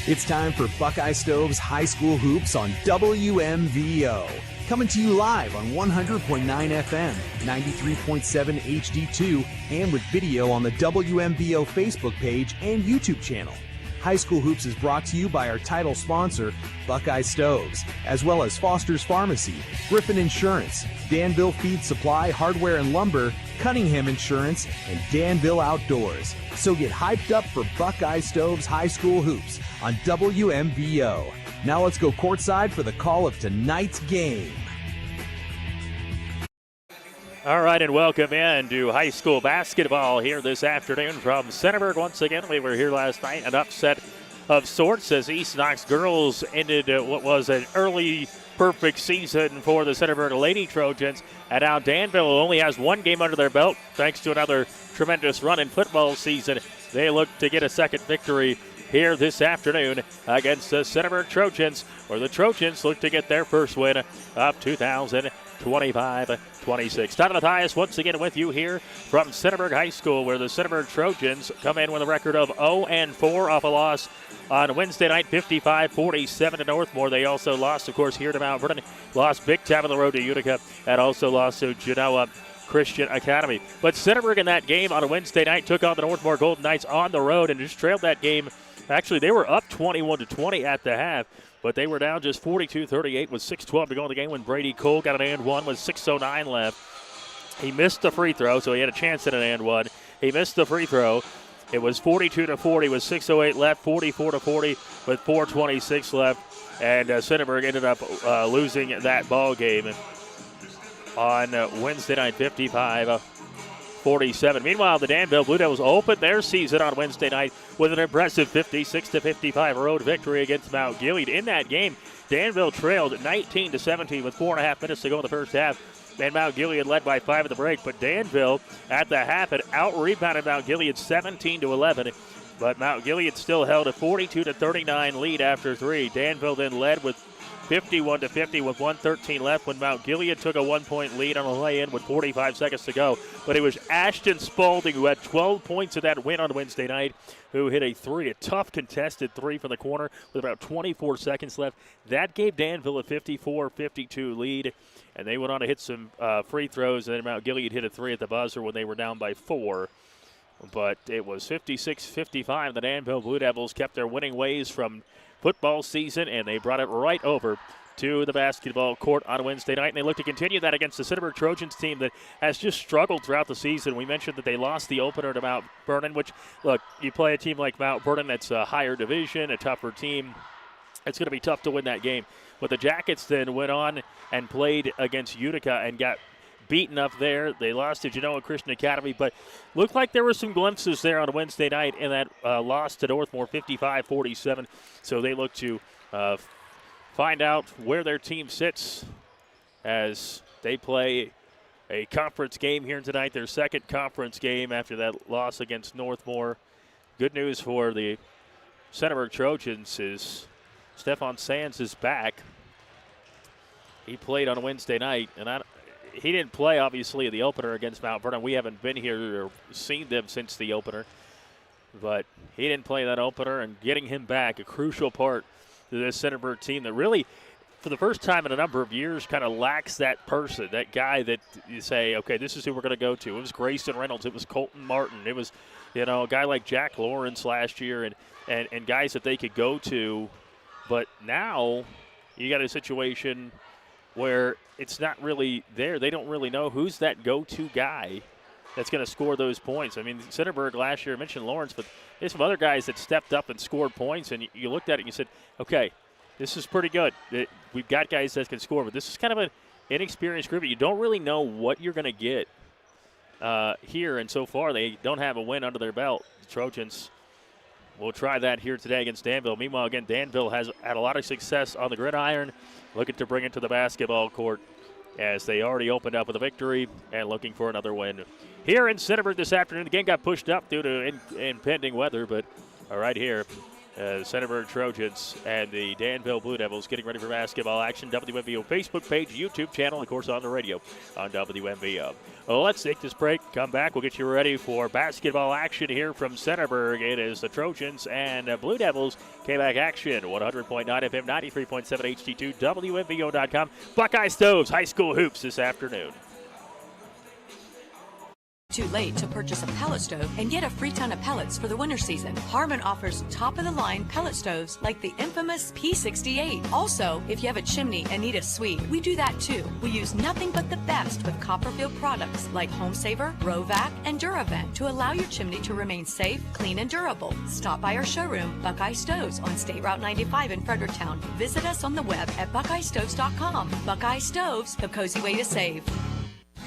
It's time for Buckeye Stove's High School Hoops on WMVO. Coming to you live on 100.9 FM, 93.7 HD2, and with video on the WMVO Facebook page and YouTube channel. High School Hoops is brought to you by our title sponsor, Buckeye Stoves, as well as Foster's Pharmacy, Griffin Insurance, Danville Feed Supply, Hardware and Lumber, Cunningham Insurance, and Danville Outdoors. So get hyped up for Buckeye Stoves High School Hoops on WMVO. Now let's go courtside for the call of tonight's game. All right, and welcome in to high school basketball here this afternoon from Centerburg. Once again, we were here last night, an upset of sorts as East Knox girls ended what was an early perfect season for the Centerburg Lady Trojans. And now Danville only has one game under their belt thanks to another tremendous run in football season. They look to get a second victory here this afternoon against the Centerburg Trojans, where the Trojans look to get their first win of 2025-26. Todd Matthias once again with you here from Centerburg High School, where the Centerburg Trojans come in with a record of 0-4 off a loss on Wednesday night, 55-47 to Northmore. They also lost, of course, here to Mount Vernon, lost big time on the road to Utica, and also lost to Genoa Christian Academy. But Centerburg in that game on a Wednesday night took on the Northmore Golden Knights on the road and just trailed that game. Actually, they were up 21-20 at the half, but they were down just 42-38 with 6:12 to go in the game when Brady Cole got an and one with 6:09 left. He missed the free throw, so he had a chance at an and one. He missed the free throw. It was 42-40 with 6:08 left, 44-40 with 4:26 left, and Centerburg ended up losing that ball game on Wednesday night, 55-47. Meanwhile, the Danville Blue Devils opened their season on Wednesday night with an impressive 56-55 road victory against Mount Gilead. In that game, Danville trailed 19-17 with 4.5 minutes to go in the first half, and Mount Gilead led by 5 at the break. But Danville at the half had out-rebounded Mount Gilead 17-11, but Mount Gilead still held a 42-39 lead after 3. Danville then led with 51-50 with 1:13 left when Mount Gilead took a 1-point lead on the lay-in with 45 seconds to go. But it was Ashton Spalding who had 12 points of that win on Wednesday night, who hit a tough contested three from the corner with about 24 seconds left. That gave Danville a 54-52 lead, and they went on to hit some free throws, and then Mount Gilead hit a three at the buzzer when they were down by 4. But it was 56-55. The Danville Blue Devils kept their winning ways from football season, and they brought it right over to the basketball court on Wednesday night, and they look to continue that against the Centerburg Trojans team that has just struggled throughout the season. We mentioned that they lost the opener to Mount Vernon, which, look, you play a team like Mount Vernon that's a higher division, a tougher team, it's going to be tough to win that game. But the Jackets then went on and played against Utica and got beaten up there. They lost to Genoa Christian Academy, but looked like there were some glimpses there on Wednesday night in that loss to Northmore, 55-47. So they look to find out where their team sits as they play a conference game here tonight, their second conference game after that loss against Northmore. Good news for the Centerburg Trojans is Stephon Sands is back. He played on Wednesday night, and he didn't play, obviously, the opener against Mount Vernon. We haven't been here or seen them since the opener. But he didn't play that opener, and getting him back, a crucial part to this Centerburg team that really, for the first time in a number of years, kind of lacks that person, that guy that you say, okay, this is who we're going to go to. It was Grayson Reynolds. It was Colton Martin. It was, a guy like Jack Lawrence last year and guys that they could go to. But now you got a situation where it's not really there. They don't really know who's that go-to guy that's going to score those points. I mean, Centerburg last year, I mentioned Lawrence, but there's some other guys that stepped up and scored points, and you looked at it and you said, okay, this is pretty good. We've got guys that can score, but this is kind of an inexperienced group. You don't really know what you're going to get here, and so far they don't have a win under their belt. The Trojans will try that here today against Danville. Meanwhile, again, Danville has had a lot of success on the gridiron, looking to bring it to the basketball court as they already opened up with a victory and looking for another win. Here in Centerburg this afternoon, the game got pushed up due to impending weather, but right here Centerburg Trojans and the Danville Blue Devils getting ready for basketball action. WMVO Facebook page, YouTube channel, and of course on the radio on WMVO. Well, let's take this break. Come back. We'll get you ready for basketball action here from Centerburg. It is the Trojans and Blue Devils. K-Back action, 100.9 FM, 93.7 HD2, WMVO.com. Buckeye Stoves High School Hoops this afternoon. Too late to purchase a pellet stove and get a free ton of pellets for the winter season. Harmon offers top-of-the-line pellet stoves like the infamous P68. Also, if you have a chimney and need a suite, we do that too. We use nothing but the best with Copperfield products like Home Saver, Rovac, and DuraVent to allow your chimney to remain safe, clean, and durable. Stop by our showroom, Buckeye Stoves, on State Route 95 in Fredericktown. Visit us on the web at buckeyestoves.com. Buckeye Stoves, the cozy way to save.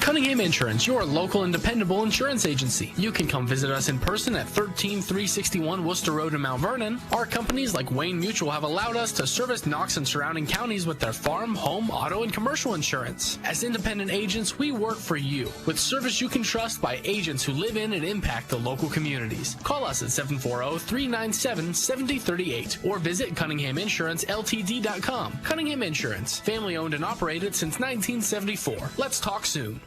Cunningham Insurance, your local and dependable insurance agency. You can come visit us in person at 13361 Worcester Road in Mount Vernon. Our companies like Wayne Mutual have allowed us to service Knox and surrounding counties with their farm, home, auto, and commercial insurance. As independent agents, we work for you with service you can trust by agents who live in and impact the local communities. Call us at 740-397-7038 or visit CunninghamInsuranceLTD.com. Cunningham Insurance, family owned and operated since 1974. Let's talk soon.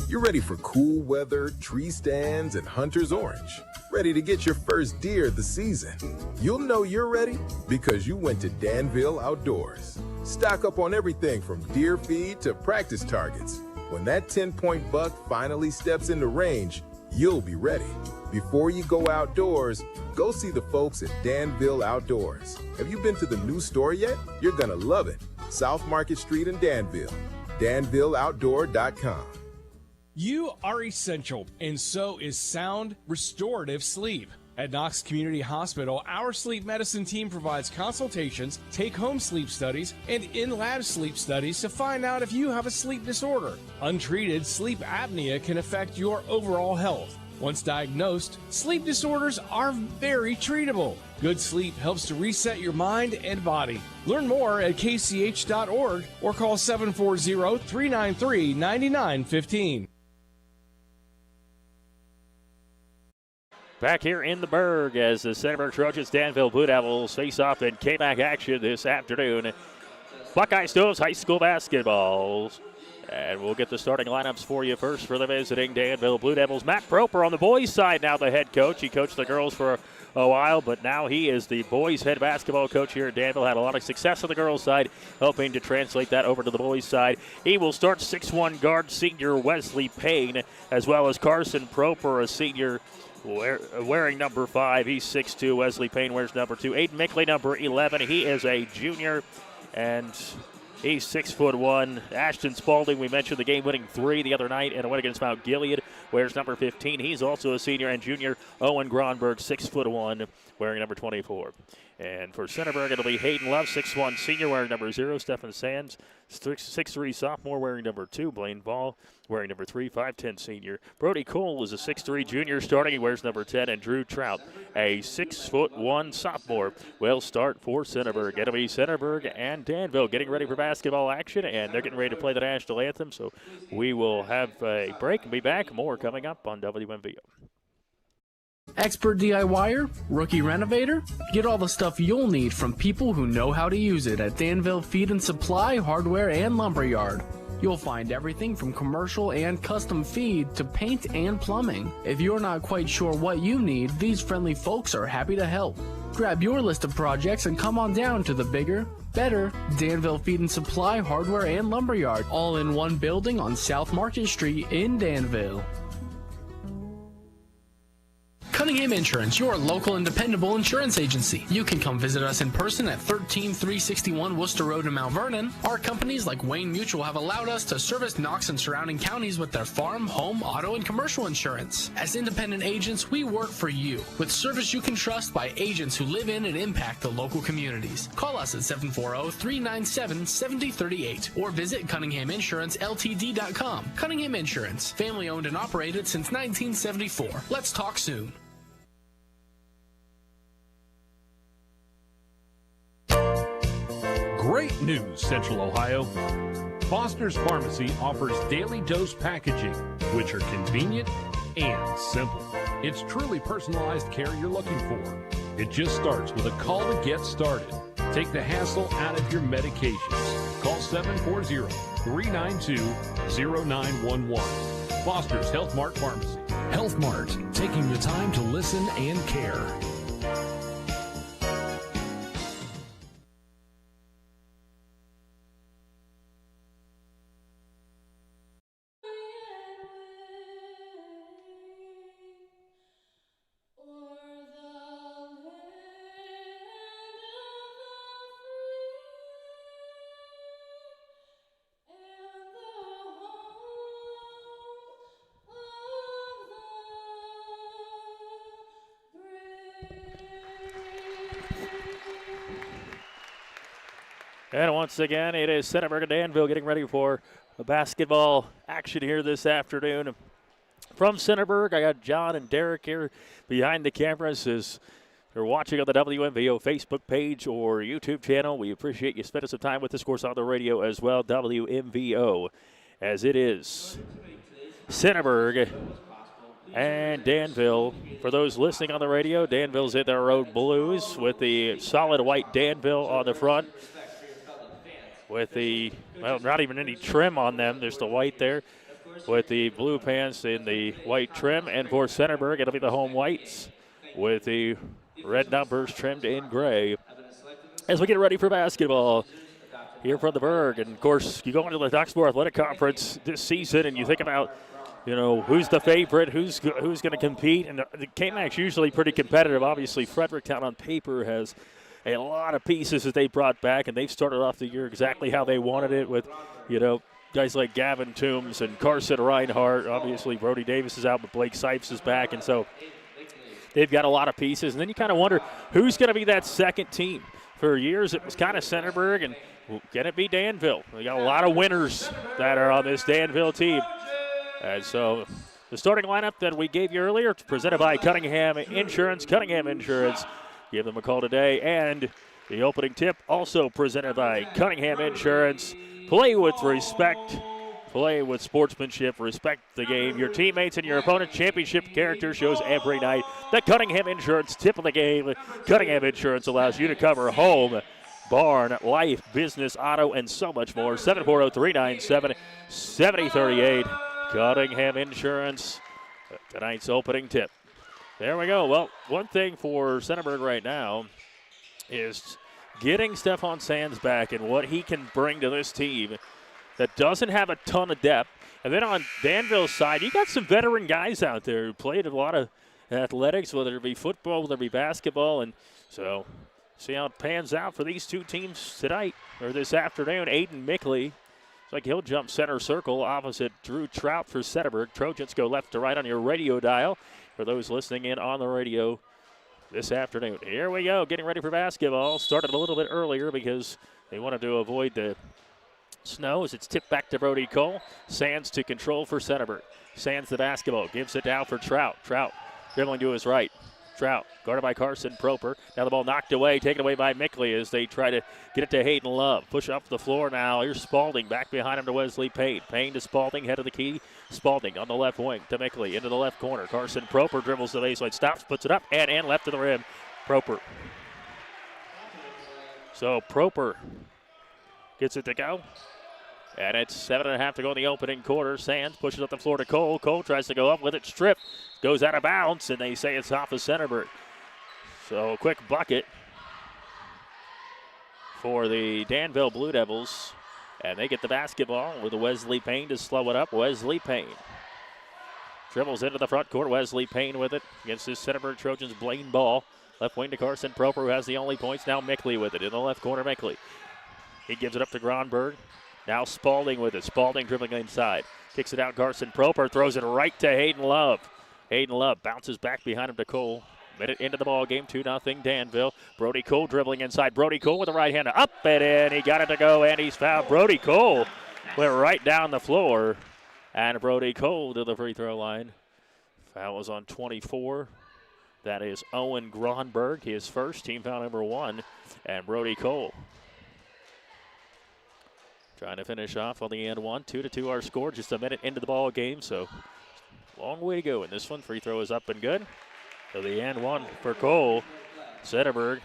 You're ready for cool weather, tree stands, and hunter's orange. Ready to get your first deer of the season. You'll know you're ready because you went to Danville Outdoors. Stock up on everything from deer feed to practice targets. When that 10-point buck finally steps into range, you'll be ready. Before you go outdoors, go see the folks at Danville Outdoors. Have you been to the new store yet? You're gonna love it. South Market Street in Danville. DanvilleOutdoor.com. You are essential, and so is sound, restorative sleep. At Knox Community Hospital, our sleep medicine team provides consultations, take-home sleep studies, and in-lab sleep studies to find out if you have a sleep disorder. Untreated sleep apnea can affect your overall health. Once diagnosed, sleep disorders are very treatable. Good sleep helps to reset your mind and body. Learn more at kch.org or call 740-393-9915. Back here in the Berg as the Centerburg Trojans Danville Blue Devils face off in K-Back action this afternoon. Buckeye Stoves High School basketballs. And we'll get the starting lineups for you first for the visiting Danville Blue Devils. Matt Proper on the boys' side now the head coach. He coached the girls for a while, but now he is the boys' head basketball coach here at Danville. Had a lot of success on the girls' side, helping to translate that over to the boys' side. He will start 6'1" guard senior Wesley Payne, as well as Carson Proper, a senior wearing number 5. He's 6'2". Wesley Payne wears number 2. Aiden Mickley, number 11. He is a junior, and he's 6'1". Ashton Spalding, we mentioned the game-winning 3 the other night and a win against Mount Gilead, wears number 15. He's also a senior. And junior Owen Gronberg, 6'1", wearing number 24. And for Centerburg, it'll be Hayden Love, 6'1", senior, wearing number 0. Stephen Sands, 6'3", sophomore, wearing number 2. Blaine Ball, wearing number 3, 5'10", senior. Brody Cole is a 6'3", junior, starting. He wears number 10. And Drew Trout, a 6'1", sophomore, will start for Centerburg. It'll be Centerburg and Danville getting ready for basketball action, and they're getting ready to play the national anthem. So we will have a break and be back. More coming up on WMVO. Expert DIYer? Rookie renovator? Get all the stuff you'll need from people who know how to use it at Danville Feed and Supply, Hardware, and Lumberyard. You'll find everything from commercial and custom feed to paint and plumbing. If you're not quite sure what you need, these friendly folks are happy to help. Grab your list of projects and come on down to the bigger, better Danville Feed and Supply, Hardware, and Lumberyard, all in one building on South Market Street in Danville. Cunningham Insurance, your local and dependable insurance agency. You can come visit us in person at 13361 Worcester Road in Mount Vernon. Our companies like Wayne Mutual have allowed us to service Knox and surrounding counties with their farm, home, auto, and commercial insurance. As independent agents, we work for you with service you can trust by agents who live in and impact the local communities. Call us at 740-397-7038 or visit CunninghamInsuranceLTD.com. Cunningham Insurance, family owned and operated since 1974. Let's talk soon. Great news, Central Ohio. Foster's Pharmacy offers daily dose packaging, which are convenient and simple. It's truly personalized care you're looking for. It just starts with a call to get started. Take the hassle out of your medications. Call 740-392-0911. Foster's Health Mart Pharmacy. Health Mart, taking the time to listen and care. And once again, it is Centerburg and Danville getting ready for the basketball action here this afternoon. From Centerburg, I got John and Derek here behind the cameras as they're watching on the WMVO Facebook page or YouTube channel. We appreciate you spending some time with us, of course, on the radio as well, WMVO, as it is Centerburg and Danville. For those listening on the radio, Danville's in their road blues with the solid white Danville on the front. With the, well, not even any trim on them. There's the white there with the blue pants in the white trim. And for Centerburg, it'll be the home whites with the red numbers trimmed in gray. As we get ready for basketball here from the Berg. And, of course, you go into the Duxboro Athletic Conference this season and you think about, you know, who's the favorite, who's going to compete. And the K-Mac's usually pretty competitive. Obviously, Fredericktown on paper has a lot of pieces that they brought back, and they've started off the year exactly how they wanted it with, you know, guys like Gavin Toombs and Carson Reinhardt. Obviously, Brody Davis is out, but Blake Sipes is back, and so they've got a lot of pieces. And then you kind of wonder who's going to be that second team. For years, it was kind of Centerburg, and can it be Danville? We got a lot of winners that are on this Danville team. And so the starting lineup that we gave you earlier, presented by Cunningham Insurance. Cunningham Insurance. Give them a call today. And the opening tip also presented by Cunningham Insurance. Play with respect. Play with sportsmanship. Respect the game. Your teammates and your opponent. Championship character shows every night. The Cunningham Insurance tip of the game. Cunningham Insurance allows you to cover home, barn, life, business, auto, and so much more. 740-397-7038. Cunningham Insurance. Tonight's opening tip. There we go. Well, one thing for Centerburg right now is getting Stephon Sands back and what he can bring to this team that doesn't have a ton of depth. And then on Danville's side, you got some veteran guys out there who played a lot of athletics, whether it be football, whether it be basketball. And so see how it pans out for these two teams tonight or this afternoon. Aiden Mickley, it's like he'll jump center circle opposite Drew Trout for Centerburg. Trojans go left to right on your radio dial. For those listening in on the radio this afternoon. Here we go, getting ready for basketball. Started a little bit earlier because they wanted to avoid the snow as it's tipped back to Brody Cole. Sands to control for Centerburg. Sands the basketball, gives it down for Trout. Trout dribbling to his right. Trout guarded by Carson Proper. Now the ball knocked away, taken away by Mickley as they try to get it to Hayden Love. Push up the floor now. Here's Spalding back behind him to Wesley Payne. Payne to Spalding, head of the key. Spalding on the left wing to Mickley into the left corner. Carson Proper dribbles the baseline, stops, puts it up, and in left to the rim. Proper. So Proper gets it to go. And it's 7.5 to go in the opening quarter. Sands pushes up the floor to Cole. Cole tries to go up with it, stripped. Goes out of bounds, and they say it's off of Centerburg. So a quick bucket for the Danville Blue Devils. And they get the basketball with Wesley Payne to slow it up. Wesley Payne dribbles into the front court. Wesley Payne with it against this Centerburg Trojans Blaine Ball. Left wing to Carson Proper, who has the only points. Now Mickley with it in the left corner. Mickley. He gives it up to Gronberg. Now Spalding with it. Spalding dribbling inside. Kicks it out. Carson Proper throws it right to Hayden Love. Hayden Love bounces back behind him to Cole. Minute into the ball game, 2-0 Danville. Brody Cole dribbling inside. Brody Cole with the right hand up and in. He got it to go, and he's fouled. Brody Cole went right down the floor. And Brody Cole to the free throw line. Foul was on 24. That is Owen Gronberg, his first, team foul number 1. And Brody Cole trying to finish off on the and one. 2-2 our score, just a minute into the ball game, so long way to go in this one. Free throw is up and good. So the and one for Cole. Centerburg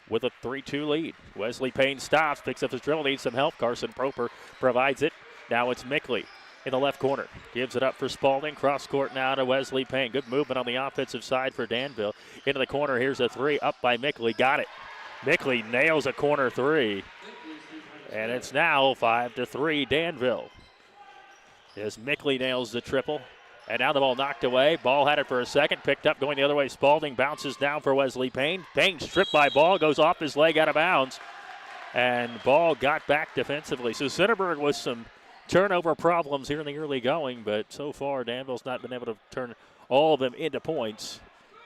with a 3-2 lead. Wesley Payne stops, picks up his dribble, needs some help. Carson Proper provides it. Now it's Mickley in the left corner. Gives it up for Spalding. Cross court now to Wesley Payne. Good movement on the offensive side for Danville. Into the corner. Here's a three up by Mickley. Got it. Mickley nails a corner three. And it's now 5-3 Danville. As Mickley nails the triple. And now the ball knocked away. Ball had it for a second. Picked up going the other way. Spalding bounces down for Wesley Payne. Payne stripped by Ball. Goes off his leg out of bounds. And Ball got back defensively. So Centerburg with some turnover problems here in the early going. But so far Danville's not been able to turn all of them into points.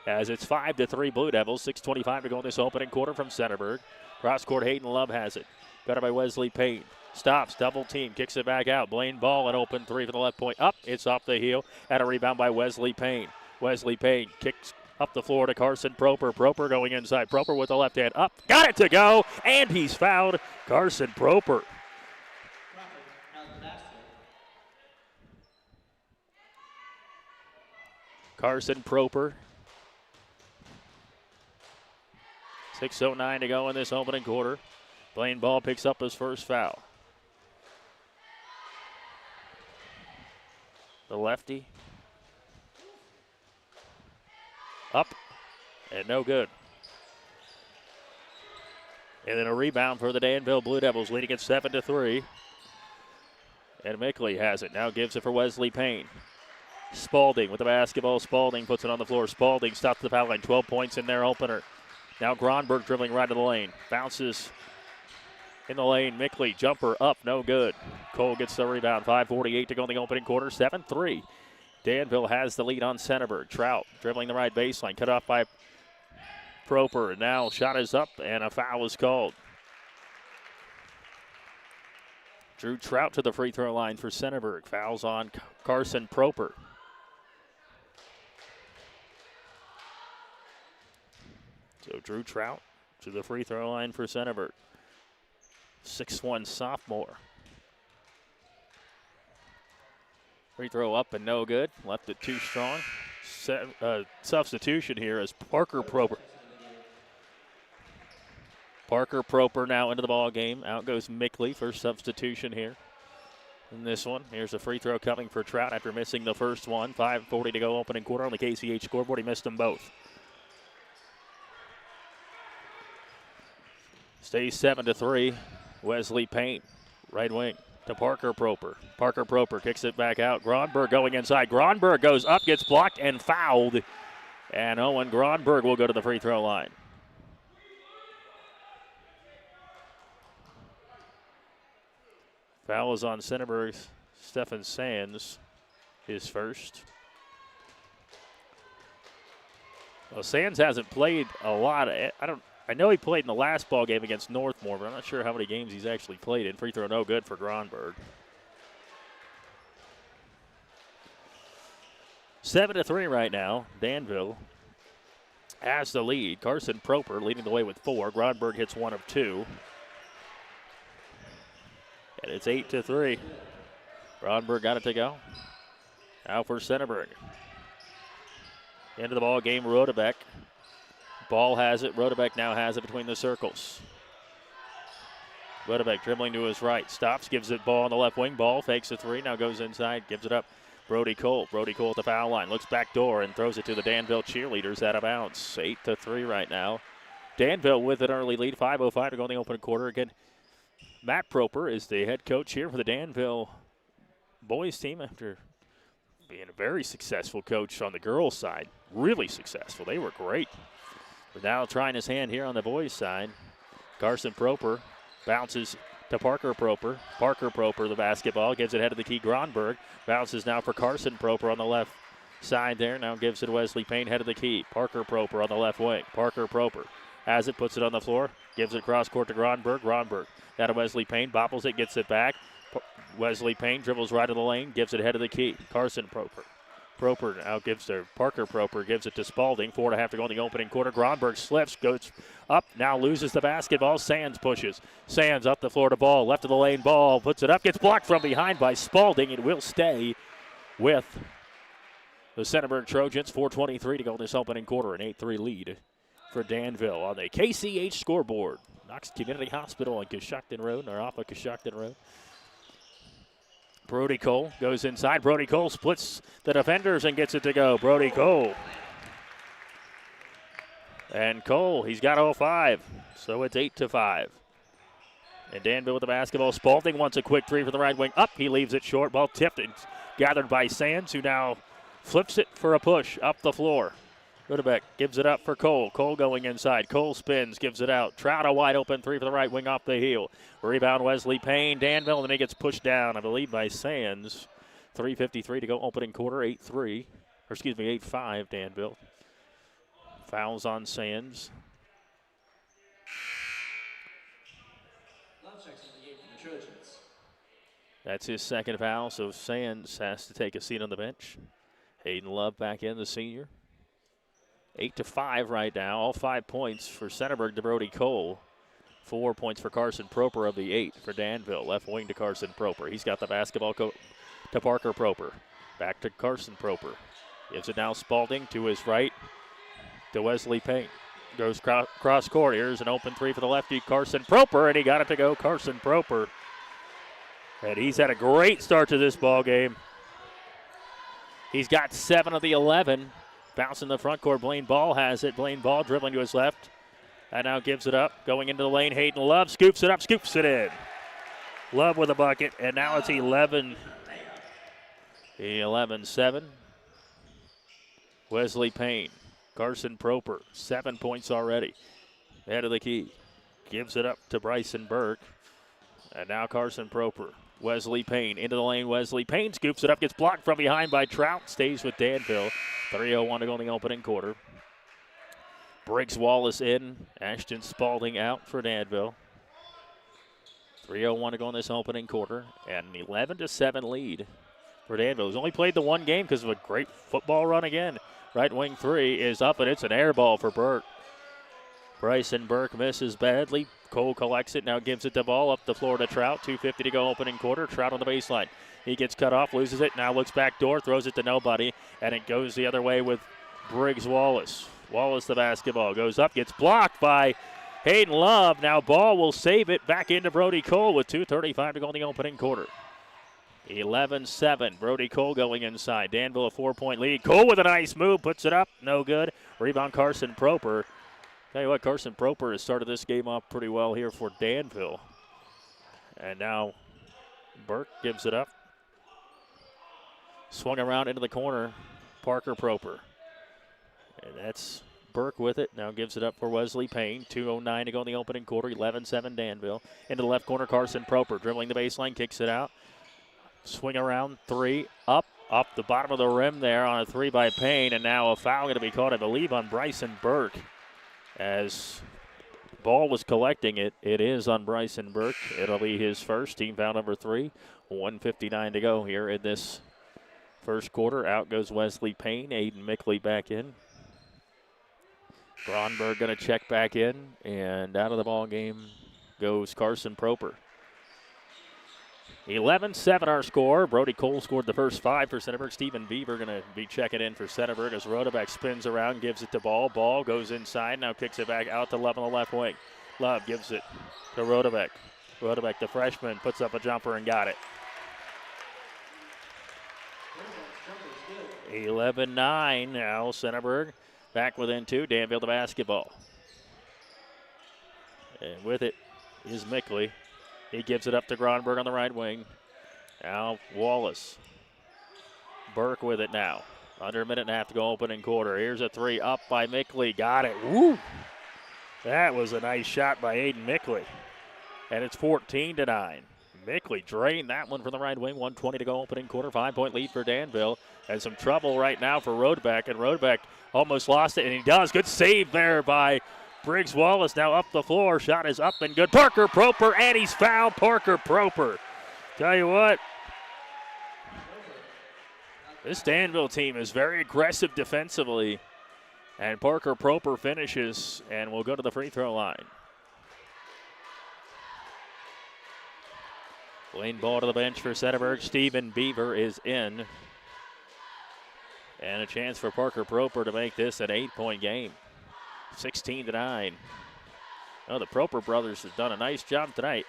As it's 5-3 Blue Devils. 6:25 to go in this opening quarter from Centerburg. Cross court, Hayden Love has it. Got it by Wesley Payne. Stops, double team, kicks it back out. Blaine Ball, an open three for the left point. Up, it's off the heel. And a rebound by Wesley Payne. Wesley Payne kicks up the floor to Carson Proper. Proper going inside. Proper with the left hand up. Got it to go, and he's fouled. Carson Proper. Carson Proper. 6:09 to go in this opening quarter. Blaine Ball picks up his first foul. The lefty. Up and no good. And then a rebound for the Danville Blue Devils, leading it 7-3. And Mickley has it. Now gives it for Wesley Payne. Spalding with the basketball. Spalding puts it on the floor. Spalding stops the foul line. 12 points in their opener. Now Gronberg dribbling right to the lane. Bounces in the lane. Mickley, jumper up, no good. Cole gets the rebound. 5:48 to go in the opening quarter. 7-3. Danville has the lead on Centerburg. Trout dribbling the right baseline. Cut off by Proper. Now shot is up and a foul is called. Drew Trout to the free throw line for Centerburg. Fouls on Carson Proper. So Drew Trout to the free throw line for Centerburg. 6'1" sophomore. Free throw up and no good. Left it too strong. Substitution here as Parker Proper. Parker Proper now into the ball game. Out goes Mickley. First substitution here in this one. Here's a free throw coming for Trout after missing the first one. 5:40 to go opening quarter on the KCH scoreboard. He missed them both. Stays 7-3. Wesley Payne, right wing to Parker Proper. Parker Proper kicks it back out. Gronberg going inside. Gronberg goes up, gets blocked, and fouled. And Owen Gronberg will go to the free throw line. Foul is on Centerburg's Stephen Sands, his first. Well, Sands hasn't played a lot. I know he played in the last ball game against Northmore, but I'm not sure how many games he's actually played in. Free throw no good for Gronberg. 7-3 right now. Danville has the lead. Carson Proper leading the way with 4. Gronberg hits 1 of 2. And it's 8-3. Gronberg got it to go. Now for Centerburg. Into the ball game, Rodebeck. Ball has it. Rodebeck now has it between the circles. Rodebeck dribbling to his right. Stops, gives it ball on the left wing. Ball fakes a three. Now goes inside, gives it up. Brody Cole. Brody Cole at the foul line. Looks back door and throws it to the Danville cheerleaders out of bounds. 8-3 right now. Danville with an early lead. 5:05 to go in the opening quarter. Again, Matt Proper is the head coach here for the Danville boys team after being a very successful coach on the girls' side. Really successful. They were great. But now trying his hand here on the boys' side. Carson Proper bounces to Parker Proper. Parker Proper, the basketball, gives it head of the key. Gronberg bounces now for Carson Proper on the left side there. Now gives it Wesley Payne, head of the key. Parker Proper on the left wing. Parker Proper has it, puts it on the floor, gives it cross court to Gronberg. Gronberg out of Wesley Payne, bobbles it, gets it back. Wesley Payne dribbles right of the lane, gives it head of the key. Carson Proper. Proper now gives to Parker Proper, gives it to Spalding. 4.5 to go in the opening quarter. Gronberg slips, goes up, now loses the basketball. Sands pushes. Sands up the floor to Ball, left of the lane. Ball puts it up, gets blocked from behind by Spalding. It will stay with the Centerburg Trojans. 4:23 to go in this opening quarter. An 8-3 lead for Danville on the KCH scoreboard. Knox Community Hospital on Coshocton Road, or off of Coshocton Road. Brody Cole goes inside. Brody Cole splits the defenders and gets it to go. Brody Cole. And Cole, he's got all 5, so it's 8-5. And Danville with the basketball. Spalding wants a quick three for the right wing. Up, he leaves it short. Ball tipped and gathered by Sands, who now flips it for a push up the floor. Rudebeck gives it up for Cole. Cole going inside. Cole spins, gives it out. Trout a wide open three for the right wing off the heel. Rebound Wesley Payne. Danville, and then he gets pushed down, I believe, by Sands. 3:53 to go opening quarter. 8-5 Danville. Fouls on Sands. That's his second foul, so Sands has to take a seat on the bench. Hayden Love back in, the senior. 8-5 right now. All 5 points for Centerburg to Brody Cole. 4 points for Carson Proper of the 8 for Danville. Left wing to Carson Proper. He's got the basketball to Parker Proper. Back to Carson Proper. Gives it now Spalding to his right to Wesley Payne. Goes cross court. Here's an open three for the lefty, Carson Proper, and he got it to go. Carson Proper. And he's had a great start to this ball game. He's got 7 of the 11. Bouncing the front court. Blaine Ball has it. Blaine Ball dribbling to his left. And now gives it up. Going into the lane. Hayden Love scoops it up, scoops it in. Love with a bucket. And now it's 11-7. Wesley Payne. Carson Proper. 7 points already. Head of the key. Gives it up to Bryson Burke. And now Carson Proper. Wesley Payne into the lane. Wesley Payne scoops it up, gets blocked from behind by Trout, stays with Danville. 3:01 to go in the opening quarter. Briggs Wallace in, Ashton Spalding out for Danville. 3:01 to go in this opening quarter, and an 11-7 lead for Danville. He's only played the one game because of a great football run again. Right wing three is up, and it's an air ball for Burke. Bryson Burke misses badly. Cole collects it, now gives it the ball up the floor to Trout. 2:50 to go opening quarter. Trout on the baseline. He gets cut off, loses it, now looks back door, throws it to nobody, and it goes the other way with Briggs Wallace. Wallace the basketball, goes up, gets blocked by Hayden Love. Now Ball will save it back into Brody Cole with 2:35 to go in the opening quarter. 11-7. Brody Cole going inside. Danville a 4-point lead. Cole with a nice move, puts it up, no good. Rebound Carson Proper. Tell you what, Carson Proper has started this game off pretty well here for Danville. And now Burke gives it up. Swung around into the corner, Parker Proper. And that's Burke with it. Now gives it up for Wesley Payne. 2:09 to go in the opening quarter. 11-7 Danville. Into the left corner, Carson Proper. Dribbling the baseline, kicks it out. Swing around, three, up the bottom of the rim there on a three by Payne. And now a foul going to be called, I believe, on Bryson Burke. As Ball was collecting it, it is on Bryson Burke. It'll be his first, team foul number 3. 1:59 to go here in this first quarter. Out goes Wesley Payne. Aiden Mickley back in. Gronberg going to check back in, and out of the ball game goes Carson Proper. 11-7 our score. Brody Cole scored the first 5 for Centerburg. Stephen Beaver going to be checking in for Centerburg as Rodebeck spins around, gives it to Ball. Ball goes inside, now kicks it back out to Love on the left wing. Love gives it to Rodebeck. Rodebeck, the freshman, puts up a jumper and got it. 11-9 now. Centerburg back within 2. Danville the basketball. And with it is Mickley. He gives it up to Gronberg on the right wing. Now Wallace. Burke with it now. Under a minute and a half to go opening quarter. Here's a three up by Mickley. Got it. Woo! That was a nice shot by Aiden Mickley. And it's 14-9. Mickley drained that one from the right wing. 1:20 to go opening quarter. 5-point lead for Danville. And some trouble right now for Rodebeck. And Rodebeck almost lost it, and he does. Good save there by Briggs Wallace. Now up the floor. Shot is up and good. Parker Proper, and he's fouled. Parker Proper. Tell you what, this Danville team is very aggressive defensively. And Parker Proper finishes and will go to the free throw line. Lane Ball to the bench for Centerburg. Stephen Beaver is in. And a chance for Parker Proper to make this an 8-point game. 16-9. Oh, the Proper brothers have done a nice job tonight.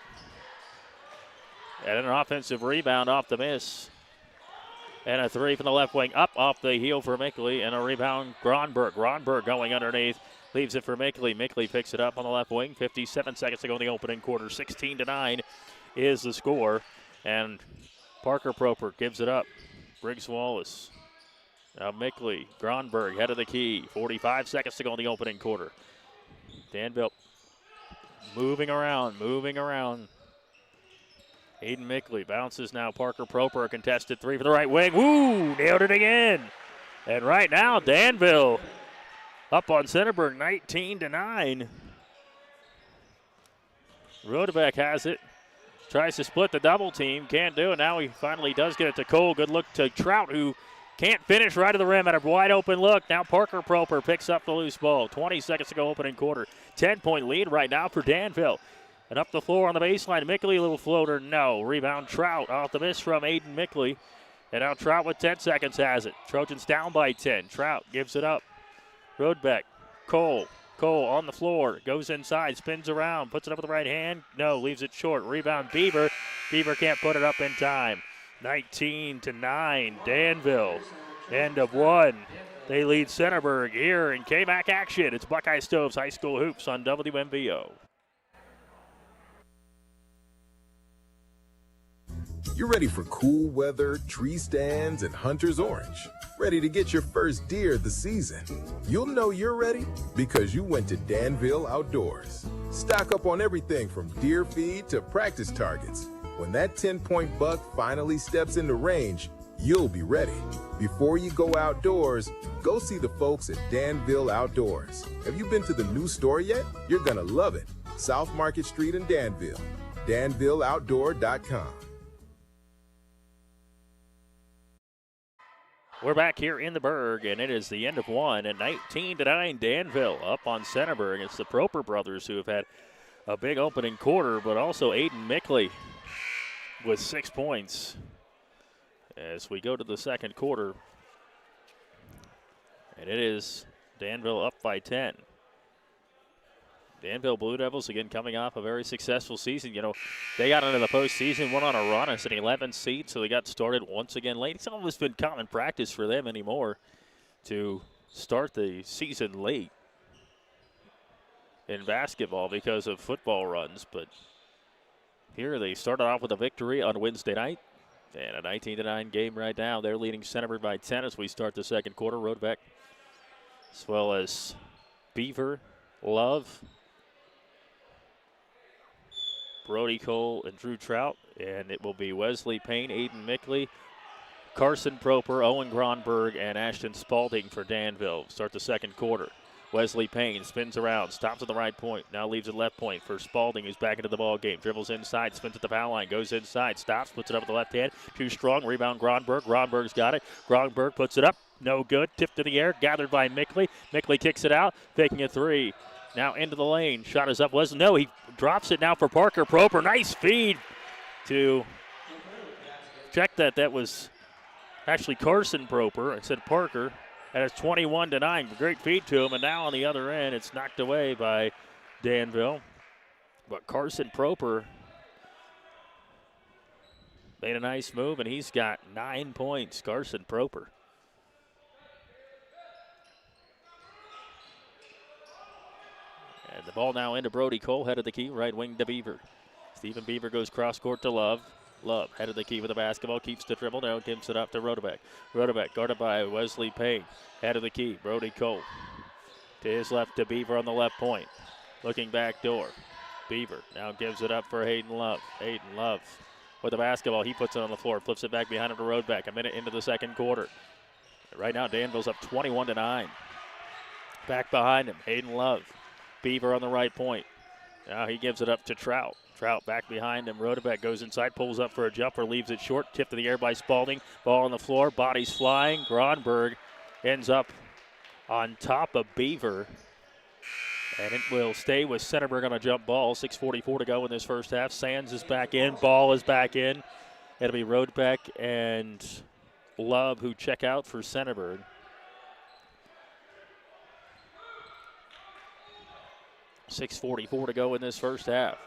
And an offensive rebound off the miss. And a three from the left wing up off the heel for Mickley. And a rebound, Gronberg. Gronberg going underneath. Leaves it for Mickley. Mickley picks it up on the left wing. 57 seconds to go in the opening quarter. 16-9 is the score. And Parker Proper gives it up. Briggs Wallace. Now Mickley. Gronberg head of the key. 45 seconds to go in the opening quarter. Danville moving around. Aiden Mickley bounces now. Parker Proper, a contested three for the right wing. Woo! Nailed it again. And right now, Danville up on Centerburg, 19-9. Rodebeck has it. Tries to split the double team. Can't do it. Now he finally does get it to Cole. Good look to Trout, who can't finish right to the rim at a wide open look. Now Parker Proper picks up the loose ball. 20 seconds to go opening quarter. 10-point lead right now for Danville. And up the floor on the baseline, Mickley, a little floater, no. Rebound, Trout, off the miss from Aiden Mickley. And now Trout with 10 seconds has it. Trojans down by 10. Trout gives it up. Rodebeck, Cole on the floor, goes inside, spins around, puts it up with the right hand. No, leaves it short. Rebound, Beaver. Beaver can't put it up in time. 19-9, Danville. End of one. They lead Centerburg here in KMAC action. It's Buckeye Stoves High School Hoops on WMVO. You're ready for cool weather, tree stands, and hunter's orange. Ready to get your first deer of the season. You'll know you're ready because you went to Danville Outdoors. Stock up on everything from deer feed to practice targets. When that 10-point buck finally steps into range, you'll be ready. Before you go outdoors, go see the folks at Danville Outdoors. Have you been to the new store yet? You're gonna love it. South Market Street in Danville. DanvilleOutdoor.com. We're back here in the Berg, and it is the end of one at 19-9. Danville up on Centerburg. It's the Proper brothers who have had a big opening quarter, but also Aiden Mickley with 6 points. As we go to the second quarter, and it is Danville up by 10. Danville Blue Devils, again, coming off a very successful season. You know, they got into the postseason, went on a run as an 11th seed, so they got started once again late. It's almost been common practice for them anymore to start the season late in basketball because of football runs. But here they started off with a victory on Wednesday night. And a 19-9 game right now. They're leading Centerburg by 10 as we start the second quarter. Rodebeck, as well as Beaver, Love, Brody Cole, and Drew Trout. And it will be Wesley Payne, Aiden Mickley, Carson Proper, Owen Gronberg, and Ashton Spalding for Danville. Start the second quarter. Wesley Payne spins around, stops at the right point, now leaves at left point for Spalding, who's back into the ball game. Dribbles inside, spins at the foul line, goes inside, stops, puts it up with the left hand. Too strong, rebound Gronberg. Gronberg's got it. Gronberg puts it up, no good. Tipped in the air, gathered by Mickley. Mickley kicks it out, faking a three. Now into the lane, shot is up. No, he drops it now for Parker Proper. Nice feed to check that. That was actually Carson Proper. I said Parker. And it's 21-9. Great feed to him. And now on the other end, it's knocked away by Danville. But Carson Proper made a nice move, and he's got 9 points. Carson Proper. And the ball now into Brody Cole, head of the key, right wing to Beaver. Stephen Beaver goes cross court to Love. Love, head of the key with the basketball, keeps the dribble, now gives it up to Rodebeck. Rodebeck guarded by Wesley Payne, head of the key, Brody Cole. To his left to Beaver on the left point. Looking back door. Beaver now gives it up for Hayden Love. Hayden Love with the basketball, he puts it on the floor, flips it back behind him to Rodebeck. A minute into the second quarter. Right now, Danville's up 21-9. Back behind him, Hayden Love. Beaver on the right point. Now he gives it up to Trout. Trout back behind him. Rodebeck goes inside, pulls up for a jumper, leaves it short. Tipped to the air by Spalding. Ball on the floor, bodies flying. Gronberg ends up on top of Beaver. And it will stay with Centerburg on a jump ball. 6:44 to go in this first half. Sands is back in. Ball is back in. It'll be Rodebeck and Love who check out for Centerburg. 6:44 to go in this first half.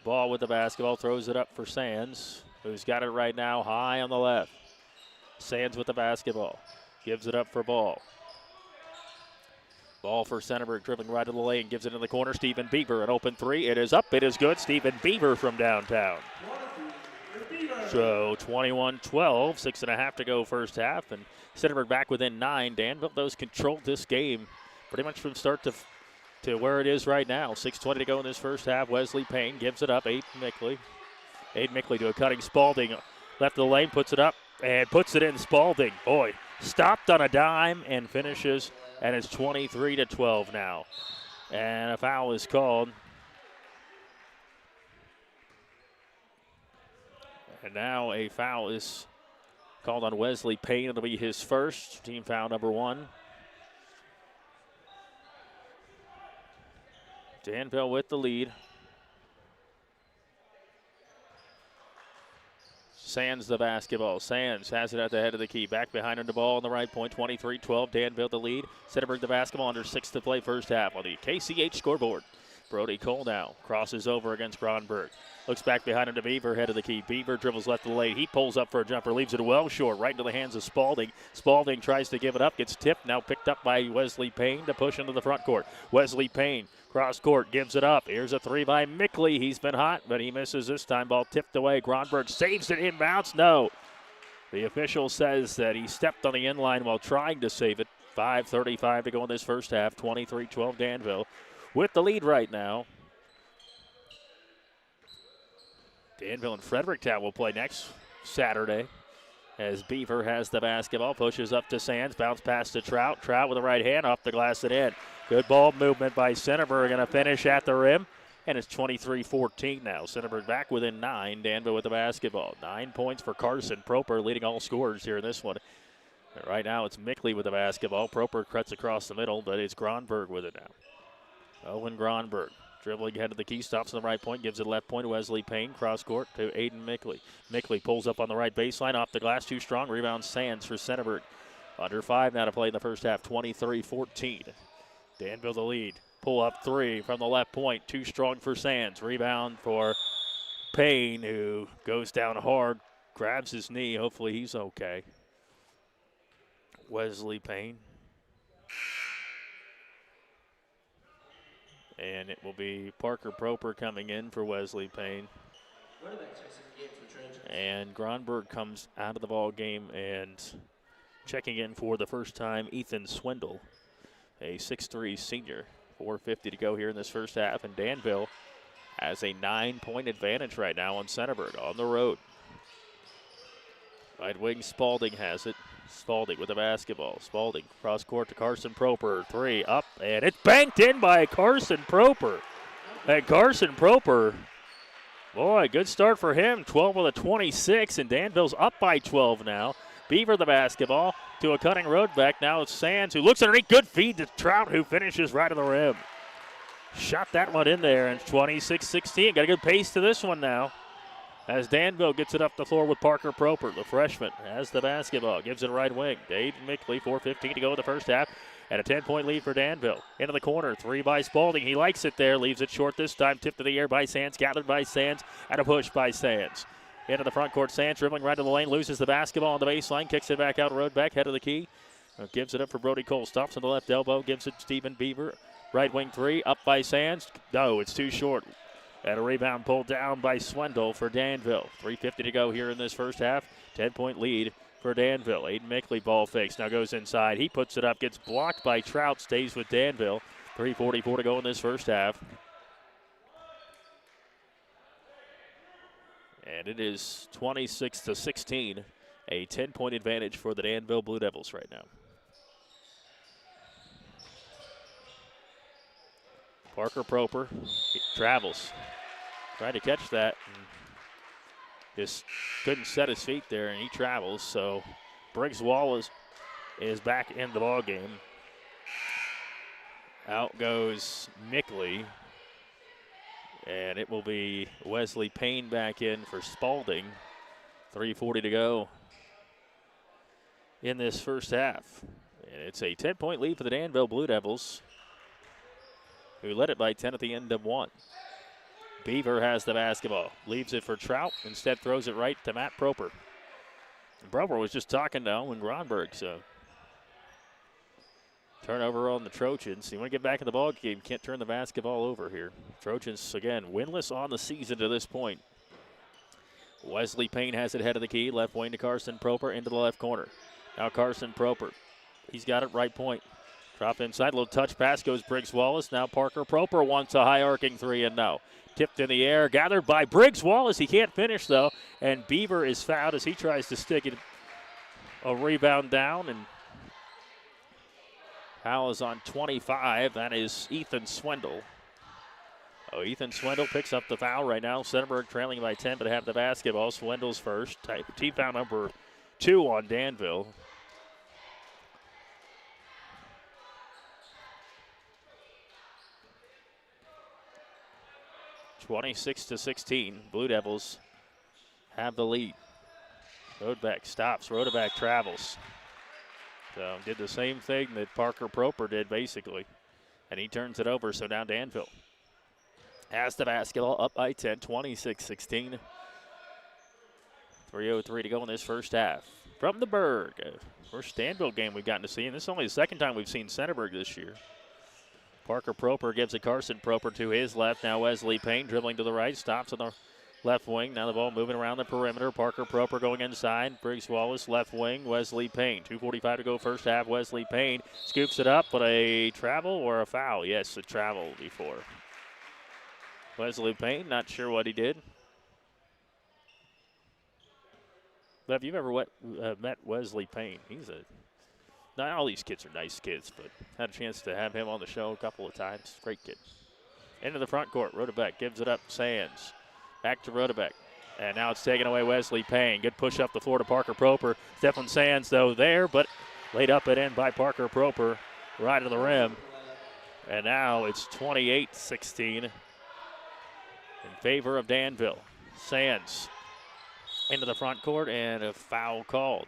Ball with the basketball, throws it up for Sands, who's got it right now high on the left. Sands with the basketball, gives it up for Ball. Ball for Centerburg, dribbling right to the lane, gives it in the corner. Stephen Beaver, an open three. It is up, it is good. Stephen Beaver from downtown. So 21-12, 6.5 to go first half, and Centerburg back within 9. Danville, those controlled this game pretty much from start to where it is right now. 6:20 to go in this first half. Wesley Payne gives it up. Aiden Mickley. Aiden Mickley to a cutting Spalding. Left of the lane, puts it up, and puts it in. Spalding, boy, stopped on a dime and finishes, and it's 23-12 now. And a foul is called. And now a foul is called on Wesley Payne. It'll be his first, team foul number 1. Danville with the lead. Sands the basketball. Sands has it at the head of the key. Back behind on the ball on the right point. 23-12. Danville the lead. Centerburg the basketball. Under 6 to play first half on the KCH scoreboard. Brody Cole now crosses over against Gronberg. Looks back behind him to Beaver, head of the key. Beaver dribbles left of the lane. He pulls up for a jumper, leaves it well short, right into the hands of Spalding. Spalding tries to give it up, gets tipped, now picked up by Wesley Payne to push into the front court. Wesley Payne, cross court, gives it up. Here's a three by Mickley. He's been hot, but he misses this time. Ball tipped away. Gronberg saves it inbounds. No. The official says that he stepped on the inline while trying to save it. 5:35 to go in this first half. 23-12 Danville with the lead right now. Danville and Fredericktown will play next Saturday as Beaver has the basketball, pushes up to Sands, bounce pass to Trout. Trout with the right hand off the glass and in. Good ball movement by Centerburg and a finish at the rim. And it's 23-14 now. Centerburg back within 9. Danville with the basketball. 9 points for Carson Proper, leading all scorers here in this one. And right now it's Mickley with the basketball. Proper cuts across the middle, but it's Gronberg with it now. Owen Gronberg. Dribbling head of the key, stops on the right point, gives it left point to Wesley Payne. Cross court to Aiden Mickley. Mickley pulls up on the right baseline, off the glass, too strong. Rebound Sands for Centerburg. Under 5 now to play in the first half, 23-14. Danville the lead. Pull up 3 from the left point, too strong for Sands. Rebound for Payne, who goes down hard, grabs his knee. Hopefully he's okay. Wesley Payne. And it will be Parker Proper coming in for Wesley Payne. And Gronberg comes out of the ball game, and checking in for the first time, Ethan Swindle, a 6'3 senior. 4:50 to go here in this first half, and Danville has a 9-point advantage right now on Centerburg on the road. Right wing Spalding has it. Spalding with the basketball. Spalding cross court to Carson Proper. 3 up, and it's banked in by Carson Proper. And Carson Proper, boy, good start for him. 12 with a 26, and Danville's up by 12 now. Beaver the basketball to a cutting road back. Now it's Sands, who looks underneath. Good feed to Trout, who finishes right of the rim. Shot that one in there, and 26-16. Got a good pace to this one now, as Danville gets it up the floor with Parker Proper, the freshman, has the basketball, gives it a right wing. Aiden Mickley, 4:15 to go in the first half, and a 10-point lead for Danville. Into the corner, 3 by Spalding. He likes it there, leaves it short this time. Tipped to the air by Sands, gathered by Sands, and a push by Sands. Into the front court, Sands dribbling right to the lane, loses the basketball on the baseline, kicks it back out, road back, head of the key. Gives it up for Brody Cole, stops on the left elbow, gives it to Stephen Beaver. Right wing 3, up by Sands. No, it's too short. And a rebound pulled down by Swindle for Danville. 3:50 to go here in this first half. 10-point lead for Danville. Aiden Mickley ball fakes, now goes inside. He puts it up, gets blocked by Trout, stays with Danville. 3:44 to go in this first half. And it is 26-16, a 10-point advantage for the Danville Blue Devils right now. Parker Proper travels. Tried to catch that and just couldn't set his feet there, and he travels. So Briggs Wallace is back in the ball game. Out goes Mickley. And it will be Wesley Payne back in for Spalding. 3:40 to go in this first half. And it's a 10-point lead for the Danville Blue Devils. who led it by 10 at the end of one. Beaver has the basketball. Leaves it for Trout. Instead throws it right to Matt Proper. And Proper was just talking to Owen Gronberg, so turnover on the Trojans. You want to get back in the ball game, can't turn the basketball over here. Trojans, again, winless on the season to this point. Wesley Payne has it head of the key. Left wing to Carson Proper into the left corner. Now Carson Proper. He's got it right point. Drop inside, little touch pass goes Briggs Wallace. Now Parker Proper wants a high arcing three and no. Tipped in the air, gathered by Briggs Wallace. He can't finish though, and Beaver is fouled as he tries to stick it. A rebound down, and foul is on 25. That is Ethan Swindle. Oh, Ethan Swindle picks up the foul right now. Centerburg trailing by 10, but have the basketball. Swindle's first. Team foul number 2 on Danville. (26-16). Blue Devils have the lead. Rodebeck stops. Rodebeck travels. So did the same thing that Parker Proper did basically, and he turns it over. So now Danville has the basketball, up by 10, 26-16. 3:03 to go in this first half. From the Berg, first Danville game we've gotten to see, and this is only the second time we've seen Centerburg this year. Parker Proper gives it Carson Proper to his left. Now Wesley Payne dribbling to the right, stops on the left wing. Now the ball moving around the perimeter. Parker Proper going inside. Briggs Wallace left wing. Wesley Payne. 2:45 to go first half. Wesley Payne scoops it up, but a travel or a foul? Yes, a travel before. Wesley Payne, not sure what he did. But have you ever met Wesley Payne? Not all these kids are nice kids, but had a chance to have him on the show a couple of times. Great kid. Into the front court. Rodebeck gives it up. Sands. Back to Rodebeck. And now it's taken away Wesley Payne. Good push up the floor to Parker Proper. Stephen Sands, though, there, but laid up and in by Parker Proper. Right to the rim. And now it's 28-16 in favor of Danville. Sands into the front court, and a foul called.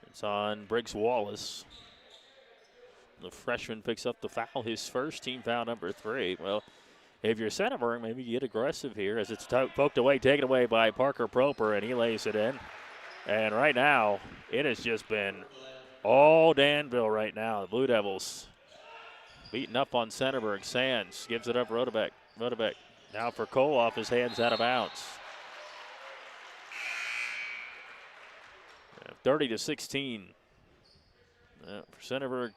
It's on Briggs Wallace. The freshman picks up the foul, his first, team foul number 3. Well, if you're Centerburg, maybe you get aggressive here as it's poked away, taken away by Parker Proper, and he lays it in. And right now, it has just been all Danville right now. The Blue Devils beating up on Centerburg. Sands gives it up Rodebeck. Rodebeck now for Cole, off his hands, out of bounds. 30-16 for Centerburg.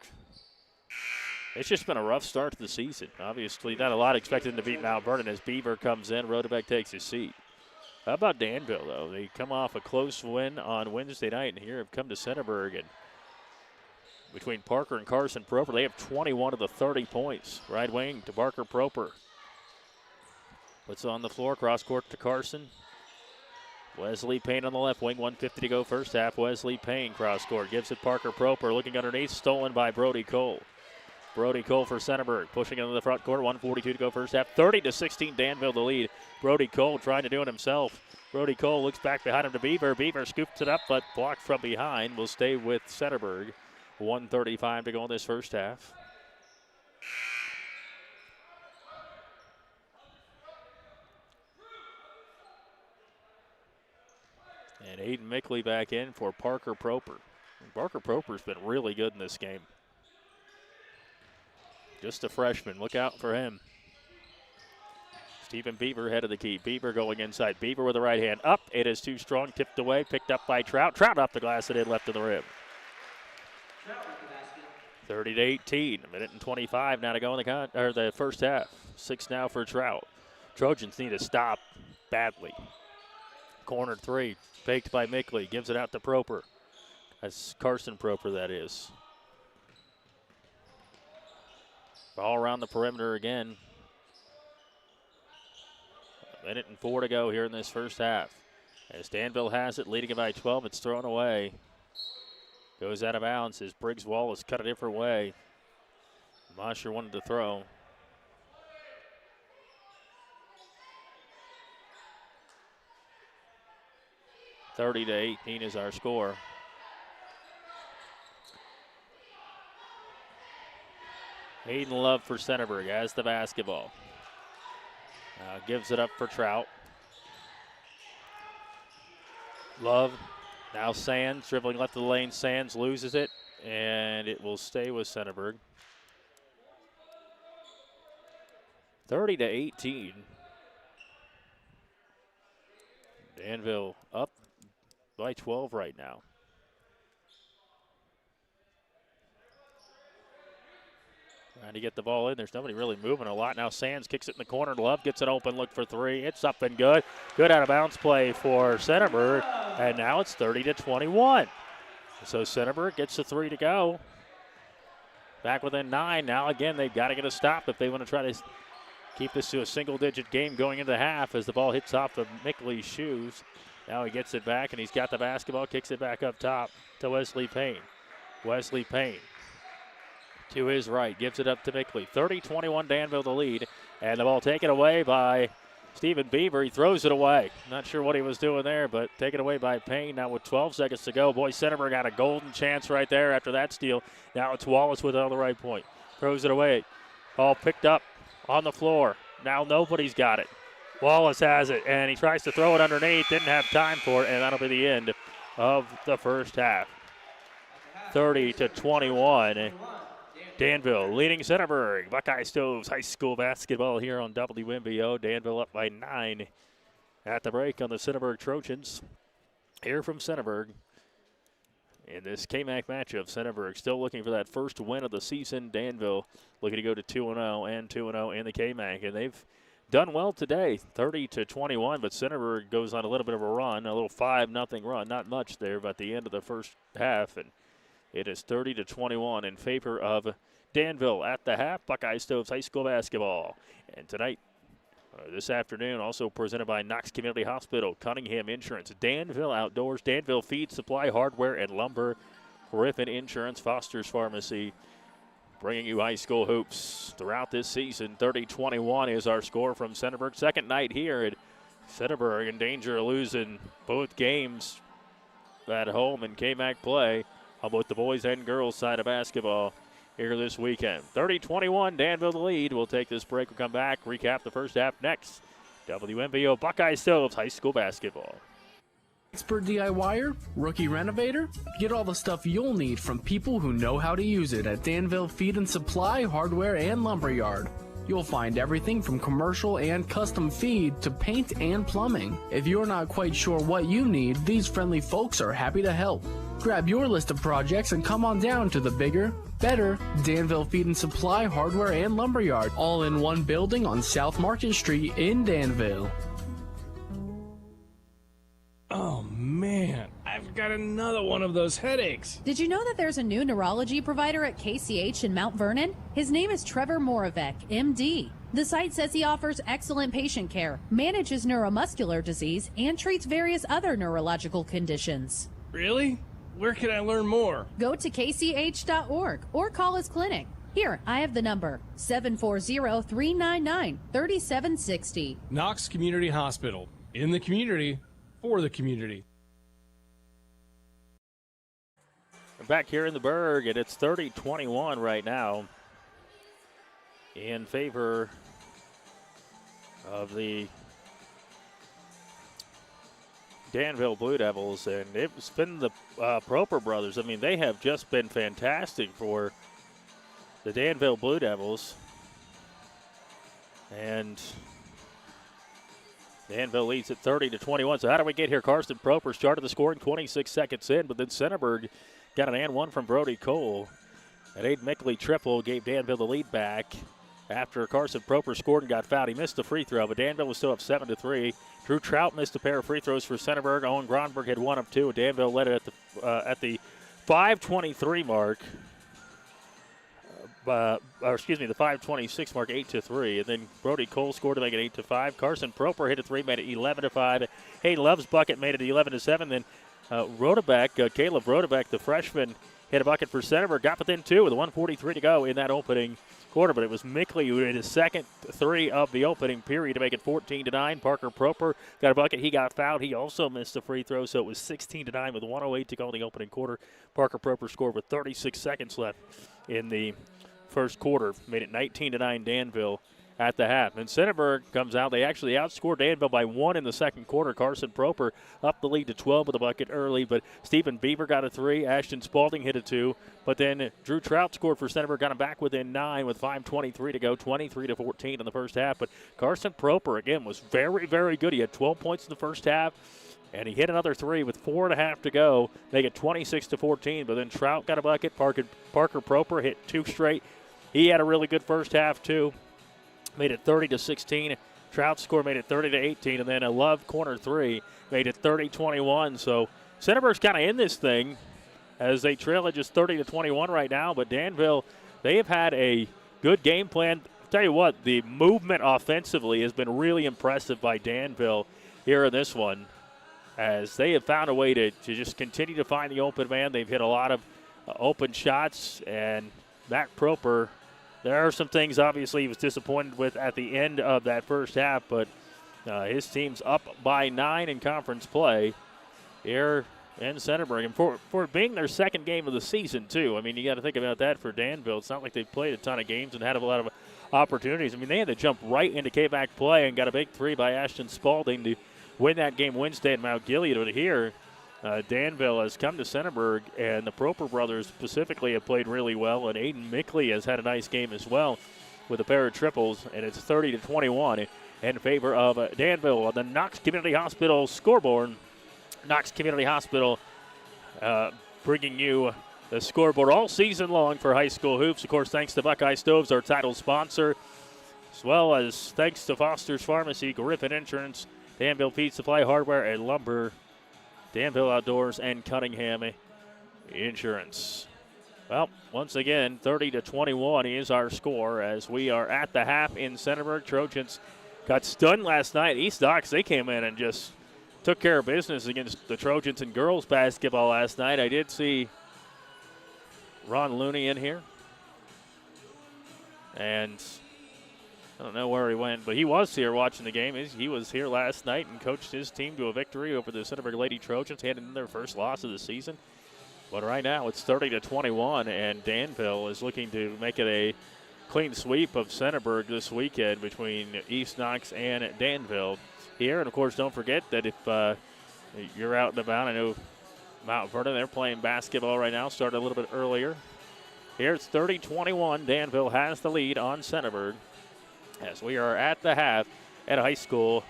It's just been a rough start to the season. Obviously, not a lot expected to beat Mount Vernon as Beaver comes in. Rodebeck takes his seat. How about Danville, though? They come off a close win on Wednesday night, and here have come to Centerburg. And between Parker and Carson Proper, they have 21 of the 30 points. Right wing to Parker Proper. Puts it on the floor, cross court to Carson. Wesley Payne on the left wing, 1:50 to go first half. Wesley Payne cross court, gives it Parker Proper, looking underneath, stolen by Brody Cole. Brody Cole for Centerburg, pushing into the front court, 1:42 to go first half. 30-16, Danville the lead. Brody Cole trying to do it himself. Brody Cole looks back behind him to Beaver. Beaver scoops it up, but blocked from behind. Will stay with Centerburg. 1:35 to go in this first half. And Aiden Mickley back in for Parker Proper. Parker Proper's been really good in this game. Just a freshman. Look out for him. Stephen Beaver head of the key. Beaver going inside. Beaver with the right hand up. It is too strong. Tipped away. Picked up by Trout. Trout off the glass and in left to the rim. 30-18. A minute and 25 now to go in the first half. 6 now for Trout. Trojans need to stop badly. Corner 3. Faked by Mickley. Gives it out to Proper. That's Carson Proper, that is. Ball around the perimeter again. A minute and 4 to go here in this first half. As Danville has it, leading it by 12. It's thrown away. Goes out of bounds as Briggs Wallace cut a different way. Mosher wanted to throw. (30-18) is our score. Hayden Love for Centerburg has the basketball. Gives it up for Trout. Love, now Sands, dribbling left of the lane. Sands loses it, and it will stay with Centerburg. 30-18. Danville up by 12 right now. Trying to get the ball in. There's nobody really moving a lot. Now Sands kicks it in the corner. Love gets it open. Look for three. It's up and good. Good out of bounds play for Centerburg. And now it's 30-21. So Centerburg gets the three to go. Back within 9. Now again, they've got to get a stop if they want to try to keep this to a single-digit game going into the half as the ball hits off of Mickley's shoes. Now he gets it back, and he's got the basketball, kicks it back up top to Wesley Payne. Wesley Payne to his right, gives it up to Mickley. 30-21 Danville the lead, and the ball taken away by Stephen Beaver. He throws it away. Not sure what he was doing there, but taken away by Payne. Now with 12 seconds to go, boy, Centerburg got a golden chance right there after that steal. Now it's Wallace with it on the right point. Throws it away. Ball picked up on the floor. Now nobody's got it. Wallace has it, and he tries to throw it underneath. Didn't have time for it, and that'll be the end of the first half. 30-21. Danville leading Centerburg. Buckeye Stoves High School basketball here on WMBO. Danville up by 9 at the break on the Centerburg Trojans. Here from Centerburg in this KMAC matchup. Centerburg still looking for that first win of the season. Danville looking to go to 2-0 and 2-0 in the KMAC. And they've done well today, 30-21, but Centerburg goes on a little bit of a run, a little 5-0 run. Not much there, but at the end of the first half. And it is 30-21 in favor of Danville at the half. Buckeye Stoves High School basketball. And tonight, this afternoon, also presented by Knox Community Hospital, Cunningham Insurance, Danville Outdoors, Danville Feed Supply, Hardware, and Lumber, Griffin Insurance, Foster's Pharmacy, bringing you high school hoops throughout this season. 30-21 is our score from Centerburg. Second night here at Centerburg, in danger of losing both games at home in KMAC play on both the boys and girls side of basketball here this weekend. 30-21, Danville the lead. We'll take this break. We'll come back, recap the first half next. WMBO Buckeye Stoves High School basketball. Expert DIYer, rookie renovator, get all the stuff you'll need from people who know how to use it at Danville Feed and Supply, Hardware, and Lumberyard. You'll find everything from commercial and custom feed to paint and plumbing. If you're not quite sure what you need, these friendly folks are happy to help. Grab your list of projects and come on down to the bigger, better Danville Feed and Supply, Hardware, and Lumberyard, all in one building on South Market Street in Danville. Oh, man, I've got another one of those headaches. Did you know that there's a new neurology provider at KCH in Mount Vernon? His name is Trevor Moravec, MD. The site says he offers excellent patient care, manages neuromuscular disease, and treats various other neurological conditions. Really? Where can I learn more? Go to kch.org or call his clinic. Here, I have the number, 740-399-3760. Knox Community Hospital. In the community, for the community. We're back here in the Berg, and it's 30-21 right now in favor of the Danville Blue Devils, and it's been the Proper brothers. I mean, they have just been fantastic for the Danville Blue Devils. And Danville leads at 30-21. So how do we get here? Carson Proper started the scoring 26 seconds in, but then Centerburg got an and one from Brody Cole. An Aiden Mickley triple gave Danville the lead back after Carson Proper scored and got fouled. He missed the free throw, but Danville was still up 7-3. Drew Trout missed a pair of free throws for Centerburg. Owen Gronberg had one of two. Danville led it at the 5:23 mark. The 5:26 mark, 8-3, and then Brody Cole scored to make it 8-5. Carson Proper hit a three, made it 11-5. Hayden Love's bucket made it 11-7. Then Caleb Rodebeck, the freshman, hit a bucket for Centerburg, got within two with 1:43 to go in that opening quarter, but it was Mickley who hit his second three of the opening period to make it 14-9. Parker Proper got a bucket. He got fouled. He also missed a free throw, so it was 16-9 with 1:08 to go in the opening quarter. Parker Proper scored with 36 seconds left in the first quarter. Made it 19-9 Danville at the half. And Centerburg comes out. They actually outscored Danville by 1 in the second quarter. Carson Proper up the lead to 12 with a bucket early, but Stephen Bieber got a 3. Ashton Spalding hit a 2. But then Drew Trout scored for Centerburg, got him back within 9 with 5:23 to go, 23-14 in the first half. But Carson Proper, again, was very, very good. He had 12 points in the first half, and he hit another 3 with 4.5 to go, make it 26-14. But then Trout got a bucket. Parker Proper hit 2 straight. He had a really good first half, too. Made it 30-16. Trout score made it 30-18, and then a Love corner 3 made it 30-21. So Centerburg's kind of in this thing as they trail at just 30-21 right now. But Danville, they have had a good game plan. I'll tell you what, the movement offensively has been really impressive by Danville here in this one, as they have found a way to just continue to find the open man. They've hit a lot of open shots, and Matt Proper, there are some things obviously he was disappointed with at the end of that first half, but his team's up by 9 in conference play here in Centerburg. And for it being their second game of the season, too, I mean, you got to think about that for Danville. It's not like they've played a ton of games and had a lot of opportunities. I mean, they had to jump right into K-back play and got a big 3 by Ashton Spalding to win that game Wednesday at Mount Gilead. But here, Danville has come to Centerburg, and the Proper brothers specifically have played really well, and Aiden Mickley has had a nice game as well with a pair of triples, and it's 30-21 in favor of Danville on the Knox Community Hospital scoreboard. Knox Community Hospital bringing you the scoreboard all season long for high school hoops. Of course, thanks to Buckeye Stoves, our title sponsor, as well as thanks to Foster's Pharmacy, Griffin Insurance, Danville Feed Supply Hardware and Lumber, Danville Outdoors, and Cunningham Insurance. Well, once again, 30-21 is our score as we are at the half in Centerburg. Trojans got stunned last night. East Ox, they came in and just took care of business against the Trojans in girls basketball last night. I did see Ron Looney in here, and I don't know where he went, but he was here watching the game. He was here last night and coached his team to a victory over the Centerburg Lady Trojans, handing in their first loss of the season. But right now it's 30-21, and Danville is looking to make it a clean sweep of Centerburg this weekend between East Knox and Danville here. And, of course, don't forget that if you're out and about, I know Mount Vernon, they're playing basketball right now, started a little bit earlier. Here it's 30-21. Danville has the lead on Centerburg as we are at the half at high school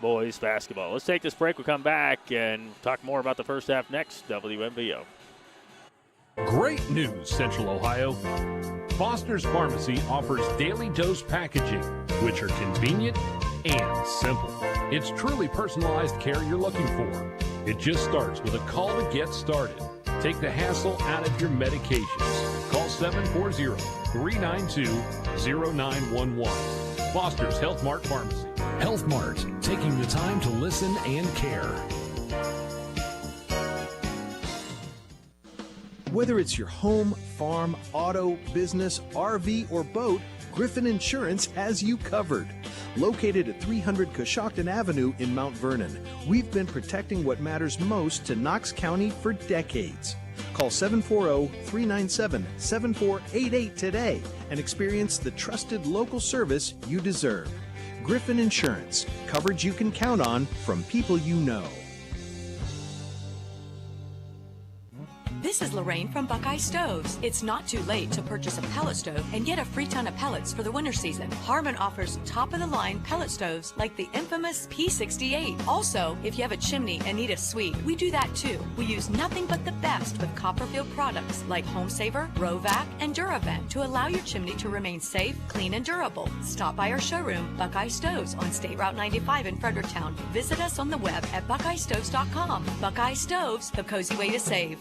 boys basketball. Let's take this break. We'll come back and talk more about the first half next. WMVO. Great news, Central Ohio. Foster's Pharmacy offers daily dose packaging, which are convenient and simple. It's truly personalized care you're looking for. It just starts with a call to get started. Take the hassle out of your medications. Call 740-392-0911. Foster's Health Mart Pharmacy. Health Mart, taking the time to listen and care. Whether it's your home, farm, auto, business, RV, or boat, Griffin Insurance has you covered. Located at 300 Coshocton Avenue in Mount Vernon, we've been protecting what matters most to Knox County for decades. Call 740-397-7488 today and experience the trusted local service you deserve. Griffin Insurance, coverage you can count on from people you know. This is Lorraine from Buckeye Stoves. It's not too late to purchase a pellet stove and get a free ton of pellets for the winter season. Harmon offers top-of-the-line pellet stoves like the infamous P68. Also, if you have a chimney and need a suite, we do that too. We use nothing but the best with Copperfield products like Home Saver, Rovac, and DuraVent to allow your chimney to remain safe, clean, and durable. Stop by our showroom, Buckeye Stoves, on State Route 95 in Fredericktown. Visit us on the web at buckeyestoves.com. Buckeye Stoves, the cozy way to save.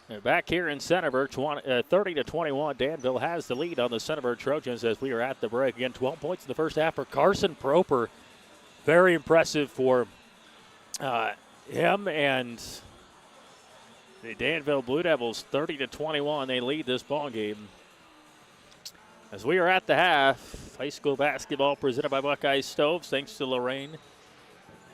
They're back here in Centerburg, 30-21. Danville has the lead on the Centerburg Trojans as we are at the break. Again, 12 points in the first half for Carson Proper. Very impressive for him, and the Danville Blue Devils, 30-21. They lead this ball game. As we are at the half, high school basketball presented by Buckeye Stoves, thanks to Lorraine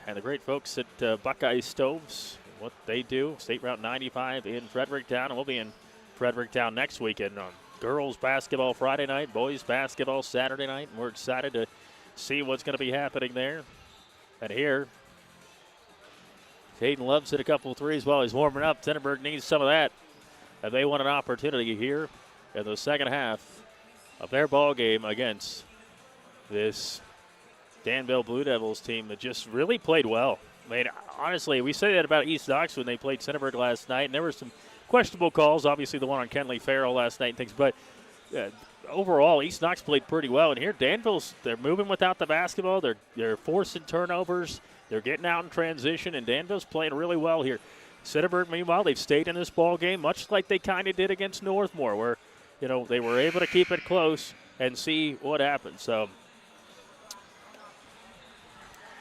and the great folks at Buckeye Stoves. What they do, State Route 95 in Fredericktown, and we'll be in Fredericktown next weekend on girls basketball Friday night, boys basketball Saturday night, and we're excited to see what's going to be happening there. And here, Hayden Love's hit a couple threes while he's warming up. Centerburg needs some of that. And they want an opportunity here in the second half of their ball game against this Danville Blue Devils team that just really played well. I mean, honestly, we say that about East Knox when they played Centerburg last night, and there were some questionable calls. Obviously, the one on Kenley Farrell last night and things, but overall, East Knox played pretty well. And here, Danville's, they're moving without the basketball. They're forcing turnovers. They're getting out in transition, and Danville's playing really well here. Centerburg, meanwhile, they've stayed in this ball game, much like they kind of did against Northmore, where, you know, they were able to keep it close and see what happens. So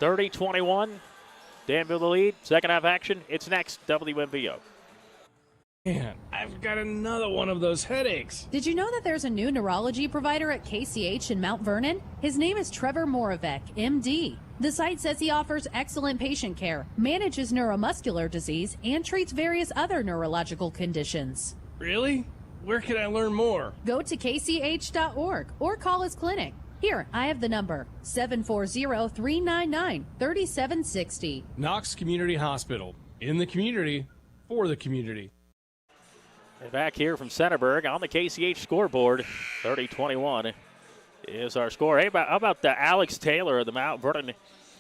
30-21, Danville the lead. Second half action, it's next, WMVO. Man, I've got another one of those headaches. Did you know that there's a new neurology provider at KCH in Mount Vernon? His name is Trevor Moravec, MD. The site says he offers excellent patient care, manages neuromuscular disease, and treats various other neurological conditions. Really? Where can I learn more? Go to kch.org or call his clinic. Here, I have the number, 740-399-3760. Knox Community Hospital. In the community, for the community. And back here from Centerburg on the KCH scoreboard, 30-21 is our score. Hey, how about the Alex Taylor of the Mount Vernon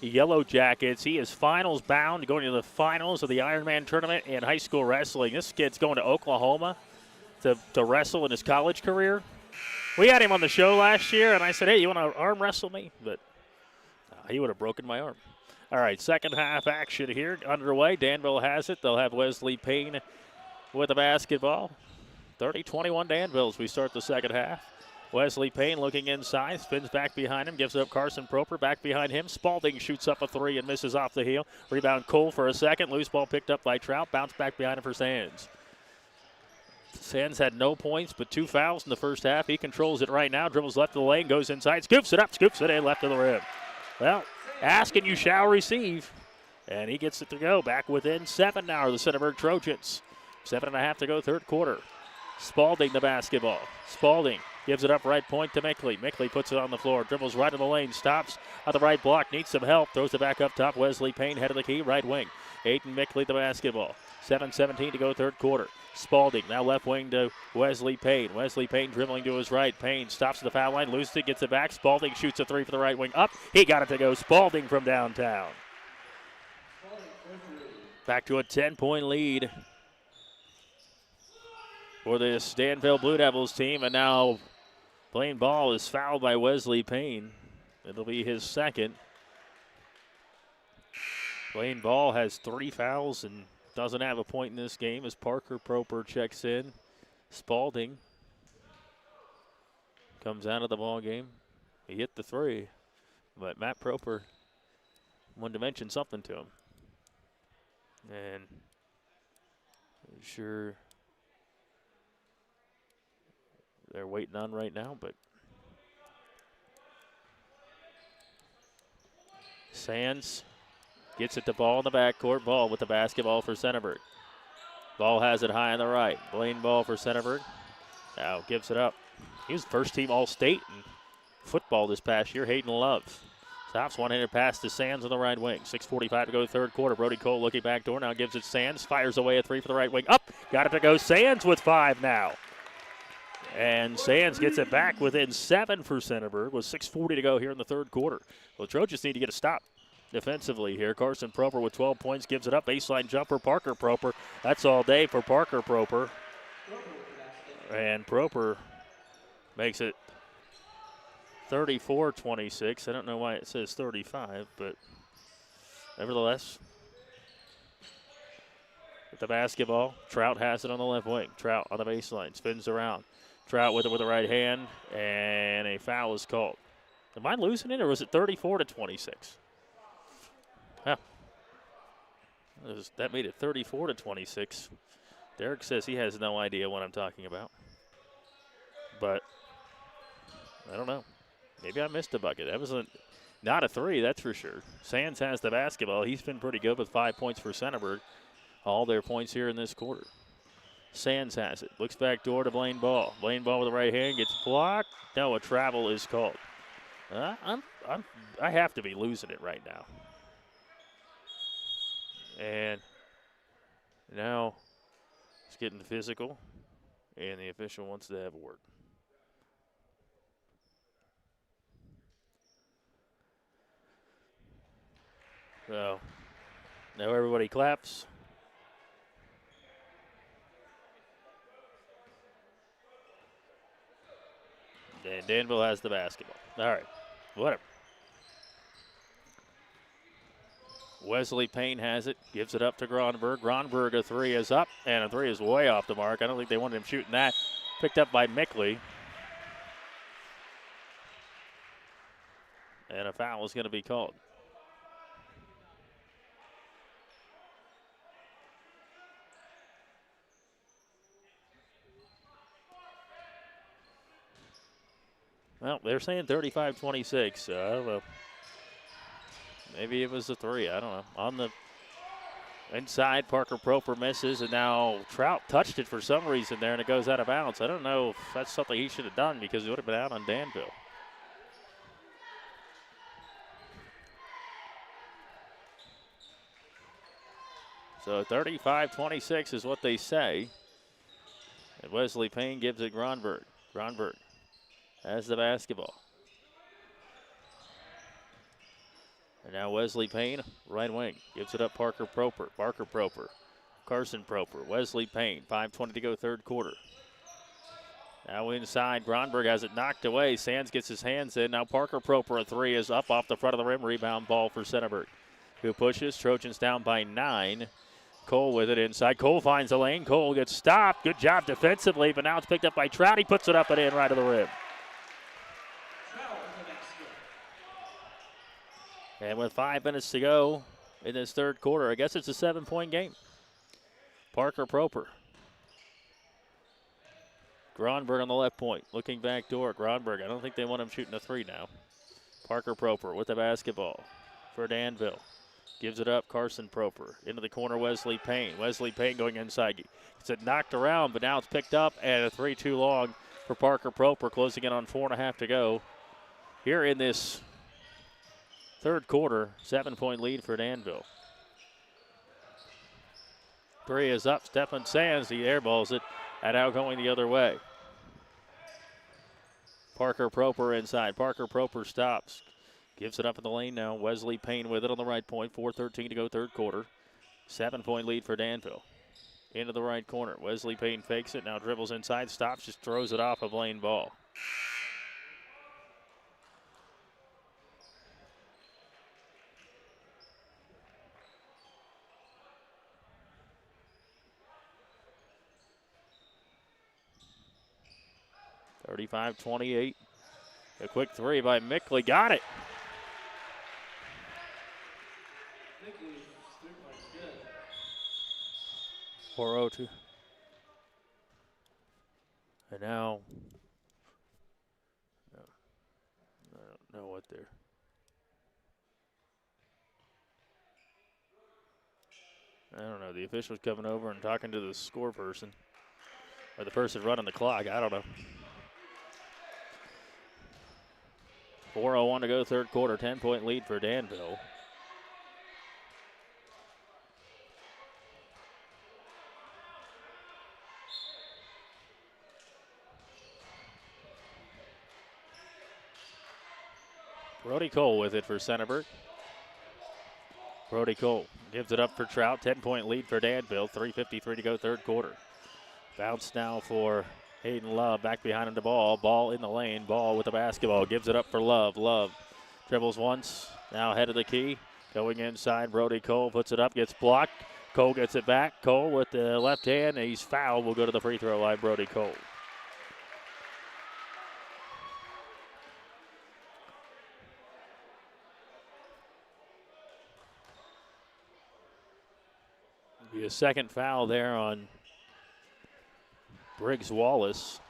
Yellow Jackets? He is finals bound, going to the finals of the Ironman tournament in high school wrestling. This kid's going to Oklahoma to wrestle in his college career. We had him on the show last year, and I said, hey, you want to arm wrestle me? But he would have broken my arm. All right, second half action here underway. Danville has it. They'll have Wesley Payne with the basketball. 30-21 Danville as we start the second half. Wesley Payne looking inside, spins back behind him, gives it up Carson Proper back behind him. Spalding shoots up a three and misses off the heel. Rebound Cole for a second. Loose ball picked up by Trout. Bounce back behind him for Sands. Sands had no points but 2 fouls in the first half. He controls it right now. Dribbles left of the lane, goes inside, scoops it up, scoops it in left of the rim. Well, ask and you shall receive. And he gets it to go. Back within 7 now are the Centerburg Trojans. 7.5 to go, third quarter. Spalding the basketball. Spalding gives it up right point to Mickley. Mickley puts it on the floor, dribbles right in the lane, stops at the right block, needs some help, throws it back up top. Wesley Payne, head of the key, right wing. Aiden Mickley the basketball. 7:17 to go, third quarter. Spalding now left wing to Wesley Payne. Wesley Payne dribbling to his right. Payne stops at the foul line, loses it, gets it back. Spalding shoots a three for the right wing. Up, he got it to go. Spalding from downtown. Back to a 10-point lead for this Danville Blue Devils team, and now playing ball is fouled by Wesley Payne. It'll be his second. Playing ball has 3 fouls and doesn't have a point in this game as Parker Proper checks in. Spalding comes out of the ball game. He hit the three, but Matt Proper wanted to mention something to him. And I'm sure they're waiting on right now, but Sands gets it to Ball in the backcourt. Ball with the basketball for Centerburg. Ball has it high on the right. Blaine Ball for Centerburg. Now gives it up. He was first team All-State in football this past year. Hayden Love stops one-handed pass to Sands on the right wing. 6:45 to go third quarter. Brody Cole looking back door. Now gives it Sands. Fires away a three for the right wing. Up. Got it to go. Sands with 5 now. And Sands gets it back within 7 for Centerburg with 6:40 to go here in the third quarter. Well, the Trojans need to get a stop defensively here. Carson Proper with 12 points gives it up. Baseline jumper, Parker Proper. That's all day for Parker Proper. And Proper makes it 34-26. I don't know why it says 35, but nevertheless, with the basketball, Trout has it on the left wing. Trout on the baseline, spins around. Trout with it with the right hand, and a foul is called. Am I losing it, or was it 34-26? Huh. That made it 34-26. Derek says he has no idea what I'm talking about. But I don't know. Maybe I missed a bucket. That was not a three, that's for sure. Sands has the basketball. He's been pretty good with 5 points for Centerburg. All their points here in this quarter. Sands has it. Looks back door to Blaine Ball. Blaine Ball with the right hand gets blocked. No, a travel is called. I have to be losing it right now. And now it's getting physical, and the official wants to have a word. So now everybody claps. And Danville has the basketball. All right, whatever. Wesley Payne has it, gives it up to Gronberg. Gronberg, a three is up, and a three is way off the mark. I don't think they wanted him shooting that. Picked up by Mickley. And a foul is going to be called. Well, they're saying 35-26. I don't know. Maybe it was a three. I don't know. On the inside, Parker Proper misses, and now Trout touched it for some reason there, and it goes out of bounds. I don't know if that's something he should have done because it would have been out on Danville. So 35-26 is what they say. And Wesley Payne gives it Gronberg. Gronberg has the basketball. And now Wesley Payne, right wing, gives it up Parker Proper. Parker Proper, Carson Proper, Wesley Payne, 5:20 to go third quarter. Now inside, Gronberg has it knocked away. Sands gets his hands in. Now Parker Proper, a three is up off the front of the rim. Rebound ball for Centerburg, who pushes. Trojans down by 9. Cole with it inside. Cole finds the lane. Cole gets stopped. Good job defensively, but now it's picked up by Trout. He puts it up and in right to the rim. And with 5 minutes to go in this third quarter, I guess it's a 7-point game. Parker Proper. Gronberg on the left point, looking back door. Gronberg, I don't think they want him shooting a three now. Parker Proper with the basketball for Danville. Gives it up, Carson Proper. Into the corner, Wesley Payne. Wesley Payne going inside. It's it knocked around, but now it's picked up, and a three too long for Parker Proper, closing in on 4.5 to go. Here in this third quarter, 7-point lead for Danville. Three is up. Stephen Sands, he airballs it, and out going the other way. Parker Proper inside. Parker Proper stops. Gives it up in the lane now. Wesley Payne with it on the right point. 4:13 to go third quarter. 7-point lead for Danville. Into the right corner. Wesley Payne fakes it. Now dribbles inside. Stops. Just throws it off of Lane Ball. (35-28). A quick three by Mickley. Got it. 4:02. And now, I don't know what they're. I don't know. The official's coming over and talking to the score person, or the person running the clock. I don't know. 4:01 to go third quarter. 10-point lead for Danville. Brody Cole with it for Centerburg. Brody Cole gives it up for Trout. 10-point lead for Danville. 3:53 to go third quarter. Bounce now for Hayden Love. Back behind him the ball. Ball in the lane. Ball with the basketball. Gives it up for Love. Love dribbles once. Now head of the key. Going inside. Brody Cole puts it up. Gets blocked. Cole gets it back. Cole with the left hand. He's fouled. Will go to the free throw line. Brody Cole. Be a second foul there on Briggs Wallace.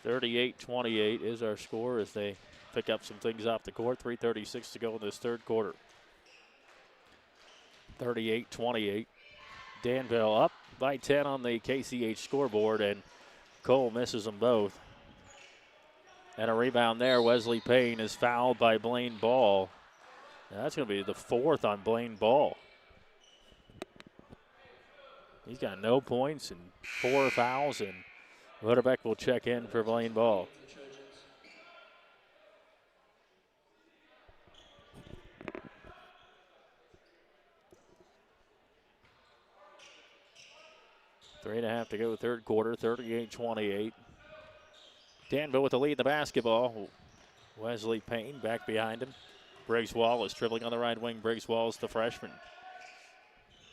(38-28) is our score as they pick up some things off the court. 3:36 to go in this third quarter. 38-28. Danville up by 10 on the KCH scoreboard, and Cole misses them both. And a rebound there. Wesley Payne is fouled by Blaine Ball. Now that's going to be the fourth on Blaine Ball. He's got no points and 4 fouls, and Rodebeck will check in for Blaine Ball. Three and a half to go, third quarter, 38-28. Danville with the lead in the basketball. Wesley Payne back behind him. Briggs Wallace dribbling on the right wing. Briggs Wallace, the freshman.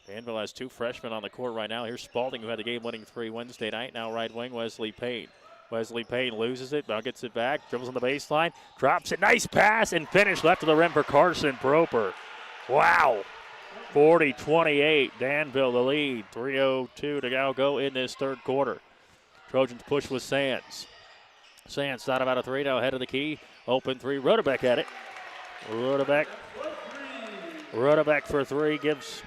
Danville has 2 freshmen on the court right now. Here's Spalding, who had the game-winning 3 Wednesday night. Now right wing, Wesley Payne. Wesley Payne loses it, now gets it back, dribbles on the baseline, drops it, nice pass, and finish left of the rim for Carson Proper. Wow. 40-28, Danville the lead. 3:02 to now go in this third quarter. Trojans push with Sands. Sands not about a 3, now ahead of the key. Open 3, Rodebeck had it. Rodebeck for 3, gets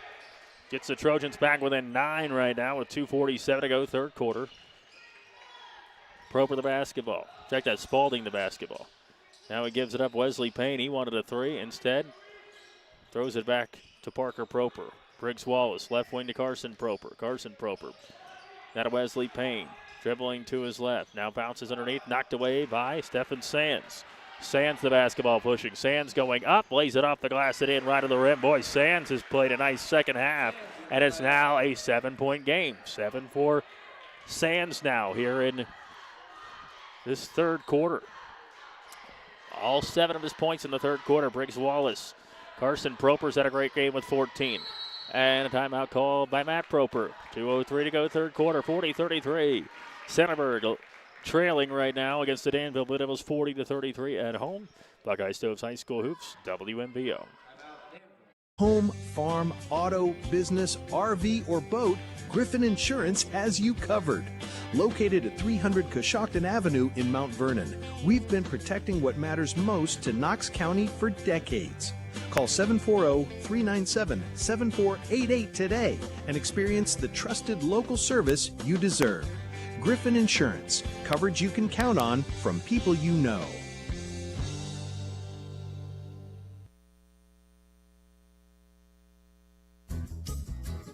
the Trojans back within 9 right now with 2:47 to go, third quarter. Proper the basketball. Check that, Spalding the basketball. Now he gives it up, Wesley Payne. He wanted a 3. Instead, throws it back to Parker Proper. Briggs Wallace, left wing to Carson Proper. Carson Proper. Now to Wesley Payne. Dribbling to his left. Now bounces underneath, knocked away by Stephen Sands. Sands the basketball pushing. Sands going up, lays it off the glass and in right of the rim. Boy, Sands has played a nice second half, and it's now a 7-point game. 7 for Sands now here in this third quarter. All 7 of his points in the third quarter. Briggs Wallace. Carson Proper's had a great game with 14. And a timeout called by Matt Proper. 2:03 to go, third quarter, 40-33. Centerburg trailing right now against the Danville Blue Devils, 40-33 at home. Buckeye Stoves High School Hoops, WMVO. Home, farm, auto, business, RV, or boat, Griffin Insurance has you covered. Located at 300 Coshocton Avenue in Mount Vernon, we've been protecting what matters most to Knox County for decades. Call 740-397-7488 today and experience the trusted local service you deserve. Griffin Insurance, coverage you can count on from people you know.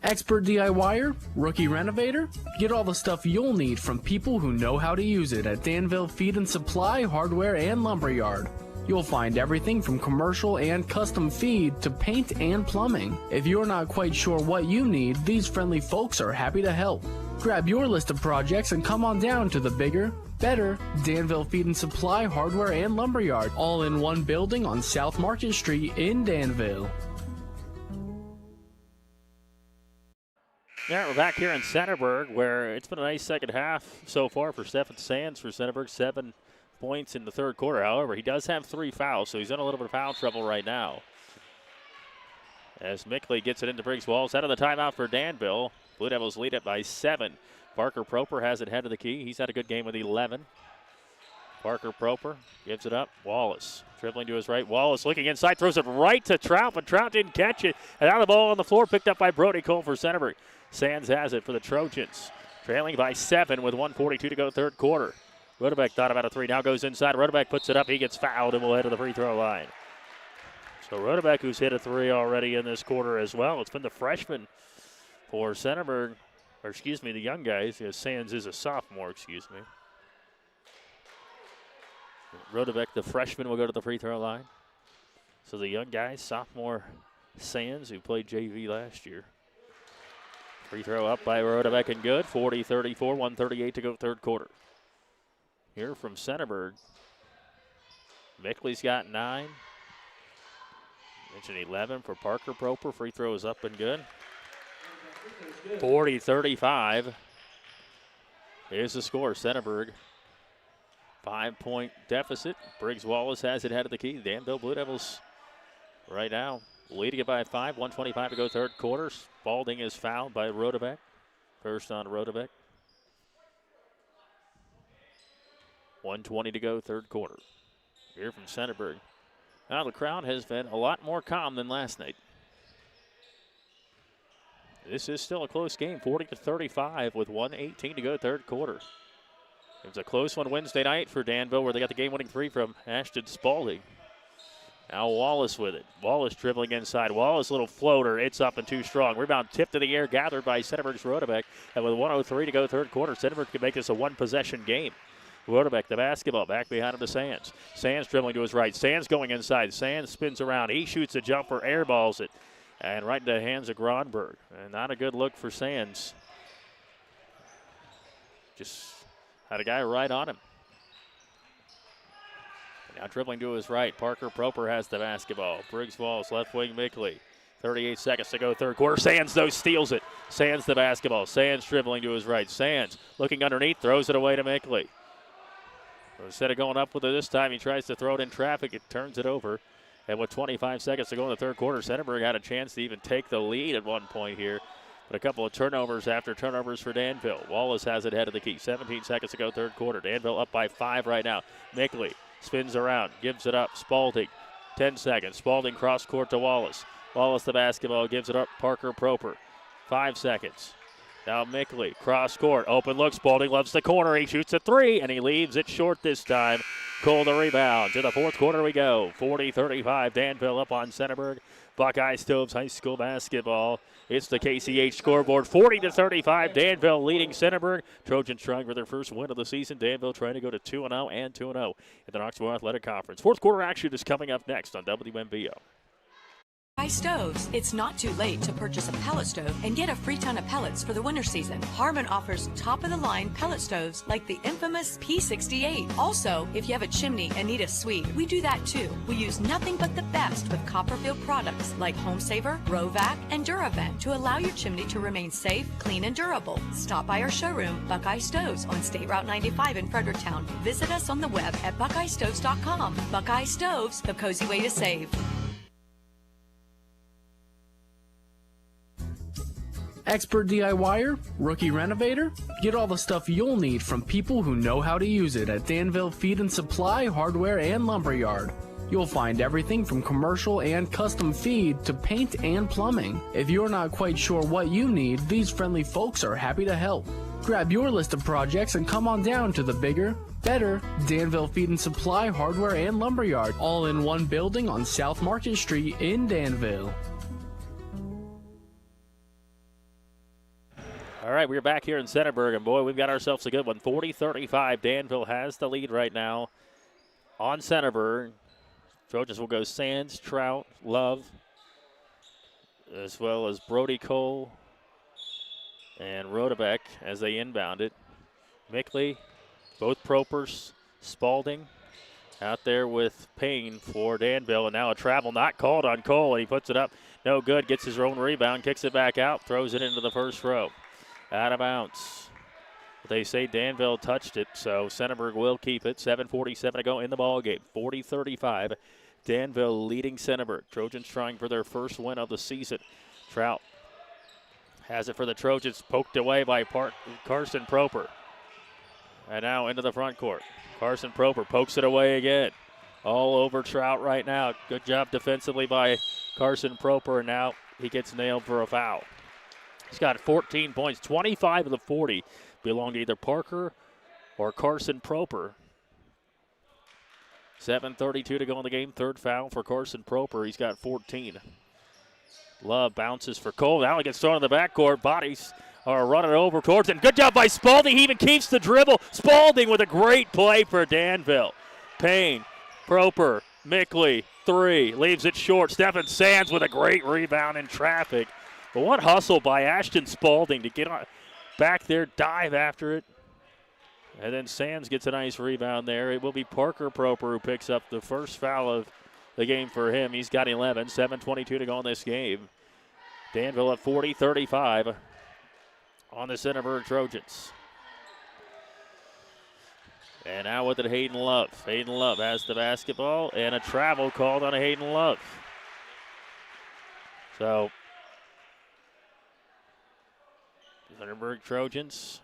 Expert DIYer? Rookie renovator? Get all the stuff you'll need from people who know how to use it at Danville Feed and Supply, Hardware, and Lumberyard. You'll find everything from commercial and custom feed to paint and plumbing. If you're not quite sure what you need, these friendly folks are happy to help. Grab your list of projects and come on down to the bigger, better Danville Feed and Supply, Hardware, and Lumberyard, all in one building on South Market Street in Danville. Yeah, we're back here in Centerburg, where it's been a nice second half so far for Stephen Sands for Centerburg. 7 points in the third quarter. However, he does have 3 fouls, so he's in a little bit of foul trouble right now. As Mickley gets it into Briggs Wallace out of the timeout for Danville. Blue Devils lead it by 7. Parker Proper has it head of the key. He's had a good game with 11. Parker Proper gives it up. Wallace dribbling to his right. Wallace looking inside, throws it right to Trout, but Trout didn't catch it. And now the ball on the floor picked up by Brody Cole for Centerburg. Sands has it for the Trojans. Trailing by 7 with 1:42 to go, third quarter. Rodebeck thought about a 3, now goes inside. Rodebeck puts it up, he gets fouled and will head to the free throw line. So Rodebeck, who's hit a 3 already in this quarter as well. It's been the freshman for Centerburg, or excuse me, the young guys. Sands is a sophomore, excuse me. Rodebeck, the freshman, will go to the free throw line. So the young guys, sophomore Sands, who played JV last year. Free throw up by Rodebeck and good. 40-34, 1:38 to go, third quarter. Here from Centerburg, Mickley's got 9. Mentioned 11 for Parker Proper. Free throw is up and good. 40-35 is the score. Centerburg, 5-point deficit. Briggs Wallace has it head of the key. Danville Blue Devils right now leading it by 5. 1:25 to go, third quarter. Spalding is fouled by Rodebeck. First on Rodebeck. 1:20 to go, third quarter. here from Centerburg. Now the crowd has been a lot more calm than last night. This is still a close game, 40-35 with 1:18 to go third quarter. It was a close one Wednesday night for Danville where they got the game-winning three from Ashton Spalding. Now Wallace with it. Wallace dribbling inside. Wallace, little floater. It's up and too strong. Rebound tipped to the air, gathered by Centerburg's Rodebeck. And with 1:03 to go third quarter, Centerburg can make this a one-possession game. Rodebeck, the basketball, back behind him to Sands. Sands dribbling to his right. Sands going inside. Sands spins around. He shoots a jumper, airballs it. And right into the hands of Gronberg. And not a good look for Sands. Just had a guy right on him. Now dribbling to his right, Parker Proper has the basketball. Briggs Walls, left wing Mickley. 38 seconds to go third quarter. Sands, though, steals it. Sands the basketball. Sands dribbling to his right. Sands looking underneath, throws it away to Mickley. So instead of going up with it this time, he tries to throw it in traffic. It turns it over. And with 25 seconds to go in the third quarter, Centerburg had a chance to even take the lead at one point here. But a couple of turnovers after turnovers for Danville. Wallace has it head of the key. 17 seconds to go third quarter. Danville up by 5 right now. Mickley spins around, gives it up. Spalding, 10 seconds. Spalding cross court to Wallace. Wallace the basketball, gives it up. Parker Proper, 5 seconds. Now Mickley, cross court, open look. Spalding loves the corner. He shoots a three, and he leaves it short this time. Cole the rebound. To the fourth quarter we go. 40-35. Danville up on Centerburg. Buckeye Stoves High School basketball. It's the KCH scoreboard, 40-35. Danville leading Centerburg. Trojans trying for their first win of the season. Danville trying to go to 2-0 and 2-0 in the Knoxville Athletic Conference. Fourth quarter action is coming up next on WMBO. Buckeye Stoves. It's not too late to purchase a pellet stove and get a free ton of pellets for the winter season. Harmon offers top-of-the-line pellet stoves like the infamous P68. Also, if you have a chimney and need a suite, we do that too. We use nothing but the best with Copperfield products like Home Saver, Rovac, and DuraVent to allow your chimney to remain safe, clean, and durable. Stop by our showroom, Buckeye Stoves, on State Route 95 in Fredericktown. Visit us on the web at buckeyestoves.com. Buckeye Stoves, the cozy way to save. Expert DIYer? Rookie renovator? Get all the stuff you'll need from people who know how to use it at Danville Feed and Supply Hardware and Lumberyard. You'll find everything from commercial and custom feed to paint and plumbing. If you're not quite sure what you need, these friendly folks are happy to help. Grab your list of projects and come on down to the bigger, better Danville Feed and Supply Hardware and Lumberyard, all in one building on South Market Street in Danville. All right, we're back here in Centerburg, and boy, we've got ourselves a good one. 40-35. Danville has the lead right now on Centerburg. Trojans will go Sands, Trout, Love, as well as Brody Cole and Rodebeck as they inbound it. Mickley, both Propers, Spalding out there with Payne for Danville, and now a travel not called on Cole, and he puts it up. No good, gets his own rebound, kicks it back out, throws it into the first row. Out of bounds. They say Danville touched it, so Centerburg will keep it. 7:47 to go in the ballgame. 40-35. Danville leading Centerburg. Trojans trying for their first win of the season. Trout has it for the Trojans, poked away by Carson Proper. And now into the front court. Carson Proper pokes it away again. All over Trout right now. Good job defensively by Carson Proper, and now he gets nailed for a foul. He's got 14 points. 25 of the 40 belong to either Parker or Carson Proper. 7:32 to go in the game. Third foul for Carson Proper. He's got 14. Love bounces for Cole. Now he gets thrown in the backcourt. Bodies are running over towards him. Good job by Spalding. He even keeps the dribble. Spalding with a great play for Danville. Payne, Proper, Mickley, three. Leaves it short. Stephen Sands with a great rebound in traffic. But what hustle by Ashton Spalding to get on back there, dive after it. And then Sands gets a nice rebound there. It will be Parker Proper who picks up the first foul of the game for him. He's got 11. 7:22 to go in this game. Danville at 40-35 on the Centerburg Trojans. And now with it, Hayden Love. Hayden Love has the basketball, and a travel called on Hayden Love. So Centerburg Trojans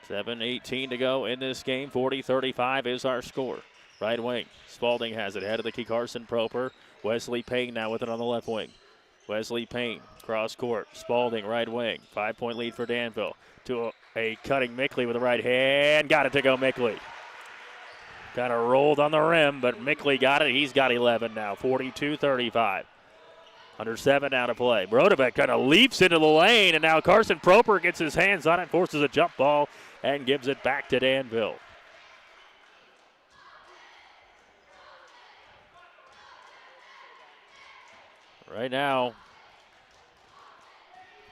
7:18 to go in this game. 40-35 is our score. Right wing. Spalding has it. Head of the key. Carson Proper. Wesley Payne now with it on the left wing. Wesley Payne. Cross court. Spalding right wing. 5-point lead for Danville. To a cutting Mickley with the right hand. Got it to go Mickley. Kind of rolled on the rim, but Mickley got it. He's got 11 now. 42-35. Under 7 now to play. Brodebek kind of leaps into the lane, and now Carson Proper gets his hands on it, forces a jump ball, and gives it back to Danville. Right now,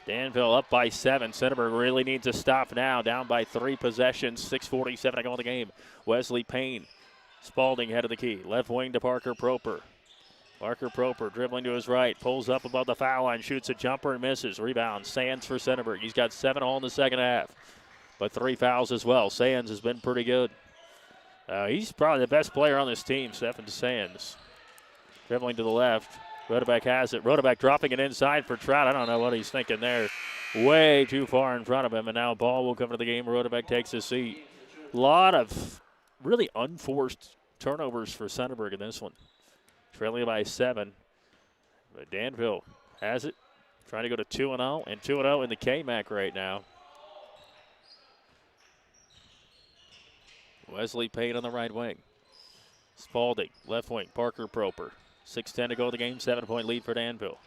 Danville up by 7. Centerburg really needs a stop now. Down by 3 possessions. 6:47 to go in the game. Wesley Payne. Spalding head of the key. Left wing to Parker Proper. Parker Proper dribbling to his right. Pulls up above the foul line. Shoots a jumper and misses. Rebound. Sands for Centerburg. He's got 7 all in the second half. But 3 fouls as well. Sands has been pretty good. He's probably the best player on this team, Stephen Sands. Dribbling to the left. Rodebek has it. Rodebek dropping it inside for Trout. I don't know what he's thinking there. Way too far in front of him, and now ball will come to the game. Rodebek takes his seat. A lot of really unforced turnovers for Centerburg in this one. Trailing by 7. But Danville has it. Trying to go to 2-0, and 2-0 in the K-MAC right now. Wesley Payne on the right wing. Spalding, left wing. Parker Proper. 6:10 to go in the game. 7-point lead for Danville.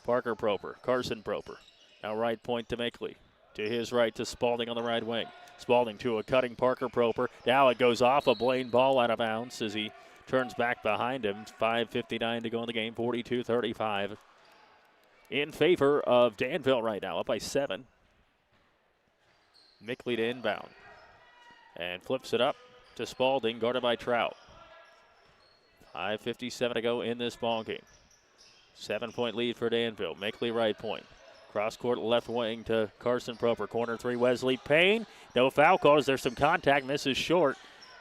Parker Proper. Carson Proper. Now right point to Mickley. To his right to Spalding on the right wing. Spalding to a cutting Parker Proper. Now it goes off a Blaine ball out of bounds as he turns back behind him. 5:59 to go in the game. 42-35 in favor of Danville right now. Up by 7. Mickley to inbound. And flips it up to Spalding, guarded by Trout. 5:57 to go in this ball game. 7-point lead for Danville. Mickley right point. Cross court left wing to Carson Proper. Corner 3, Wesley Payne. No foul calls. There's some contact. Misses short.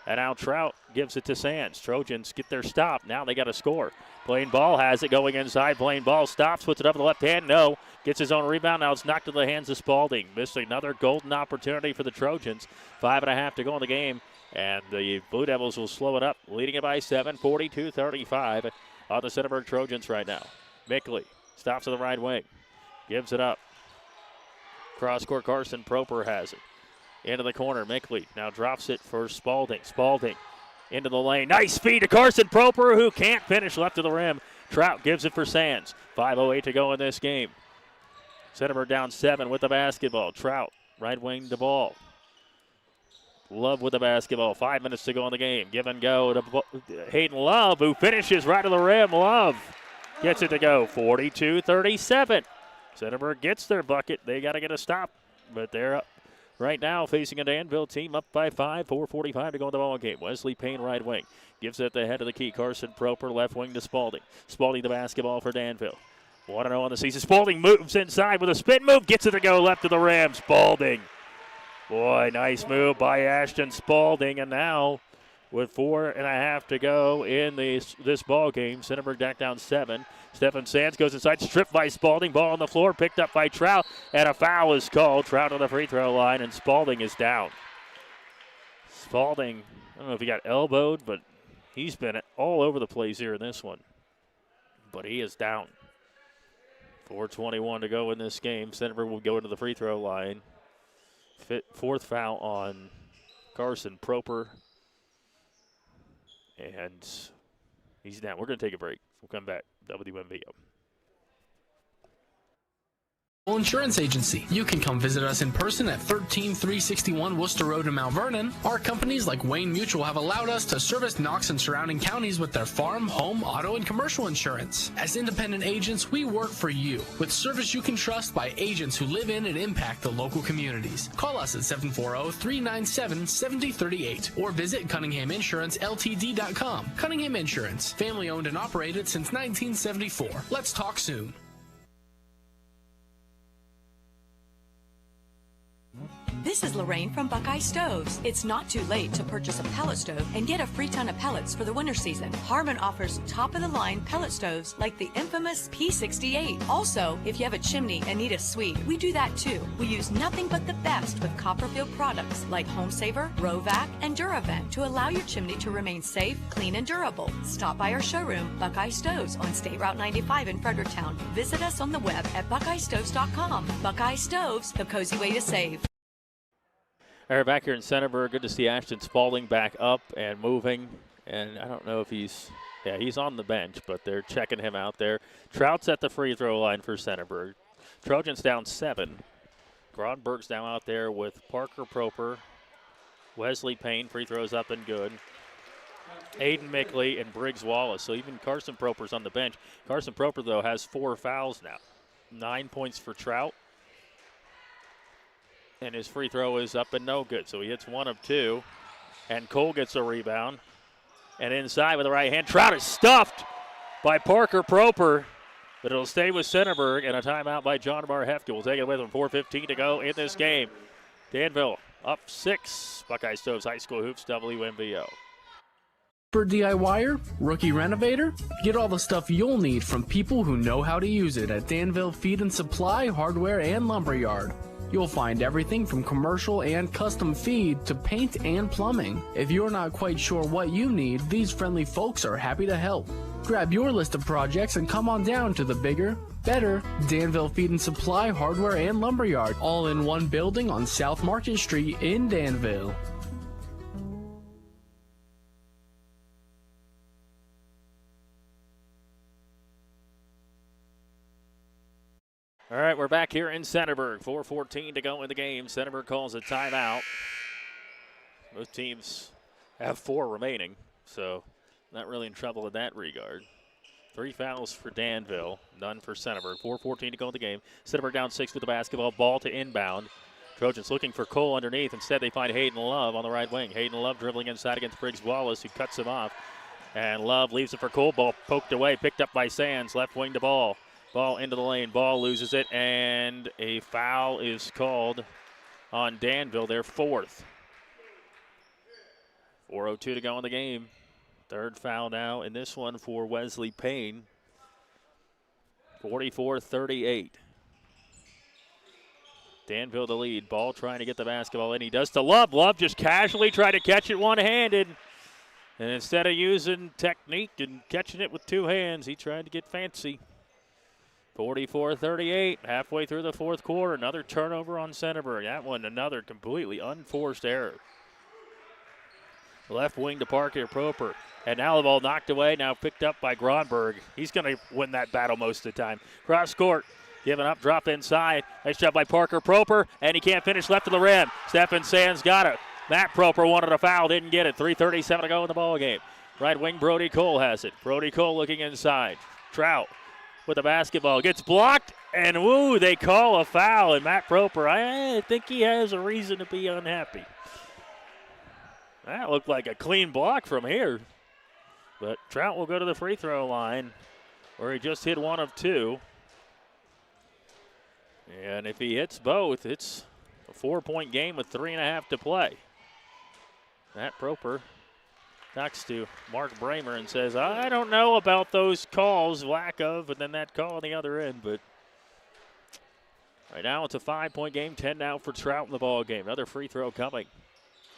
And now Trout gives it to Sands. Trojans get their stop. Now they got to score. Blaine Ball has it going inside. Blaine Ball stops, puts it up in the left hand. No. Gets his own rebound. Now it's knocked to the hands of Spalding. Missed another golden opportunity for the Trojans. 5.5 to go in the game. And the Blue Devils will slow it up, leading it by 7, 42-35 on the Centerburg Trojans right now. Mickley stops to the right wing, gives it up. Cross court, Carson Proper has it. Into the corner, Mickley now drops it for Spalding. Spalding into the lane. Nice feed to Carson Proper, who can't finish left of the rim. Trout gives it for Sands. 5:08 to go in this game. Centerburg down 7 with the basketball. Trout, right wing to Ball. Love with the basketball. 5 minutes to go in the game. Give and go to Hayden Love, who finishes right to the rim. Love gets it to go. 42-37. Centerburg gets their bucket. They got to get a stop, but they're up right now facing a Danville team up by 5. 4:45 to go in the ball game. Wesley Payne right wing. Gives it at the head of the key. Carson Proper left wing to Spalding. Spalding the basketball for Danville. 1-0 on the season. Spalding moves inside with a spin move. Gets it to go left to the rim. Spalding. Boy, nice move by Ashton Spalding. And now with 4.5 to go in this ball game, Centerburg back down 7. Stephen Sands goes inside, stripped by Spalding. Ball on the floor, picked up by Trout, and a foul is called. Trout on the free throw line, and Spalding is down. Spalding, I don't know if he got elbowed, but he's been all over the place here in this one. But he is down. 4:21 to go in this game. Centerburg will go into the free throw line. 4th foul on Carson Proper. And he's down. We're going to take a break. We'll come back. WMVO. Insurance Agency. You can come visit us in person at 13361 Worcester Road in Mount Vernon. Our companies like Wayne Mutual have allowed us to service Knox and surrounding counties with their farm, home, auto, and commercial insurance. As independent agents, we work for you with service you can trust by agents who live in and impact the local communities. Call us at 740-397-7038 or visit CunninghamInsuranceLTD.com. Cunningham Insurance, family owned and operated since 1974. Let's talk soon. This is Lorraine from Buckeye Stoves. It's not too late to purchase a pellet stove and get a free ton of pellets for the winter season. Harmon offers top-of-the-line pellet stoves like the infamous P68. Also, if you have a chimney and need a suite, we do that too. We use nothing but the best with Copperfield products like Home Saver, Rovac, and Duravent to allow your chimney to remain safe, clean, and durable. Stop by our showroom, Buckeye Stoves, on State Route 95 in Fredericktown. Visit us on the web at buckeyestoves.com. Buckeye Stoves, the cozy way to save. All right, back here in Centerburg, good to see Ashton Spalding back up and moving. And I don't know if he's on the bench, but they're checking him out there. Trout's at the free throw line for Centerburg. Trojans down 7. Gronberg's now out there with Parker Proper, Wesley Payne, free throws up and good. Aiden Mickley and Briggs Wallace. So even Carson Proper's on the bench. Carson Proper, though, has 4 fouls now. 9 points for Trout. And his free throw is up and no good. So he hits 1 of 2. And Cole gets a rebound. And inside with the right hand, Trout is stuffed by Parker Proper. But it'll stay with Centerburg, and a timeout by John Bar Hefke. We'll take it with him. 4:15 to go in this game. Danville up 6. Buckeye Stoves High School Hoops, WMVO. Expert DIYer, rookie renovator, get all the stuff you'll need from people who know how to use it at Danville Feed and Supply Hardware and Lumberyard. You'll find everything from commercial and custom feed to paint and plumbing. If you're not quite sure what you need, these friendly folks are happy to help. Grab your list of projects and come on down to the bigger, better Danville Feed and Supply Hardware and Lumberyard, all in one building on South Market Street in Danville. All right, we're back here in Centerburg. 4:14 to go in the game. Centerburg calls a timeout. Both teams have 4 remaining, so not really in trouble in that regard. 3 fouls for Danville, none for Centerburg. 4:14 to go in the game. Centerburg down 6 with the basketball, ball to inbound. Trojans looking for Cole underneath. Instead, they find Hayden Love on the right wing. Hayden Love dribbling inside against Briggs Wallace, who cuts him off. And Love leaves it for Cole. Ball poked away, picked up by Sands. Left wing to Ball. Ball into the lane. Ball loses it, and a foul is called on Danville, their 4th. 4:02 to go in the game. 3rd foul now in this one for Wesley Payne. 44-38. Danville the lead. Ball trying to get the basketball in. He does to Love. Love just casually tried to catch it one-handed. And instead of using technique and catching it with 2 hands, he tried to get fancy. 44-38, halfway through the 4th quarter. Another turnover on Centerburg. That one, another completely unforced error. Left wing to Parker Proper. And now the ball knocked away, now picked up by Gronberg. He's going to win that battle most of the time. Cross court, giving up, drop inside. Nice job by Parker Proper, and he can't finish left of the rim. Stephen Sands got it. Matt Proper wanted a foul, didn't get it. 3:37 to go in the ball game. Right wing, Brody Cole has it. Brody Cole looking inside. Trout with the basketball, gets blocked, and woo, they call a foul. And Matt Proper, I think he has a reason to be unhappy. That looked like a clean block from here. But Trout will go to the free throw line, where he just hit 1 of 2. And if he hits both, it's a 4-point game with 3.5 to play. Matt Proper talks to Mark Bramer and says, I don't know about those calls, lack of, and then that call on the other end. But right now it's a 5-point game, 10 now for Trout in the ball game. Another free throw coming.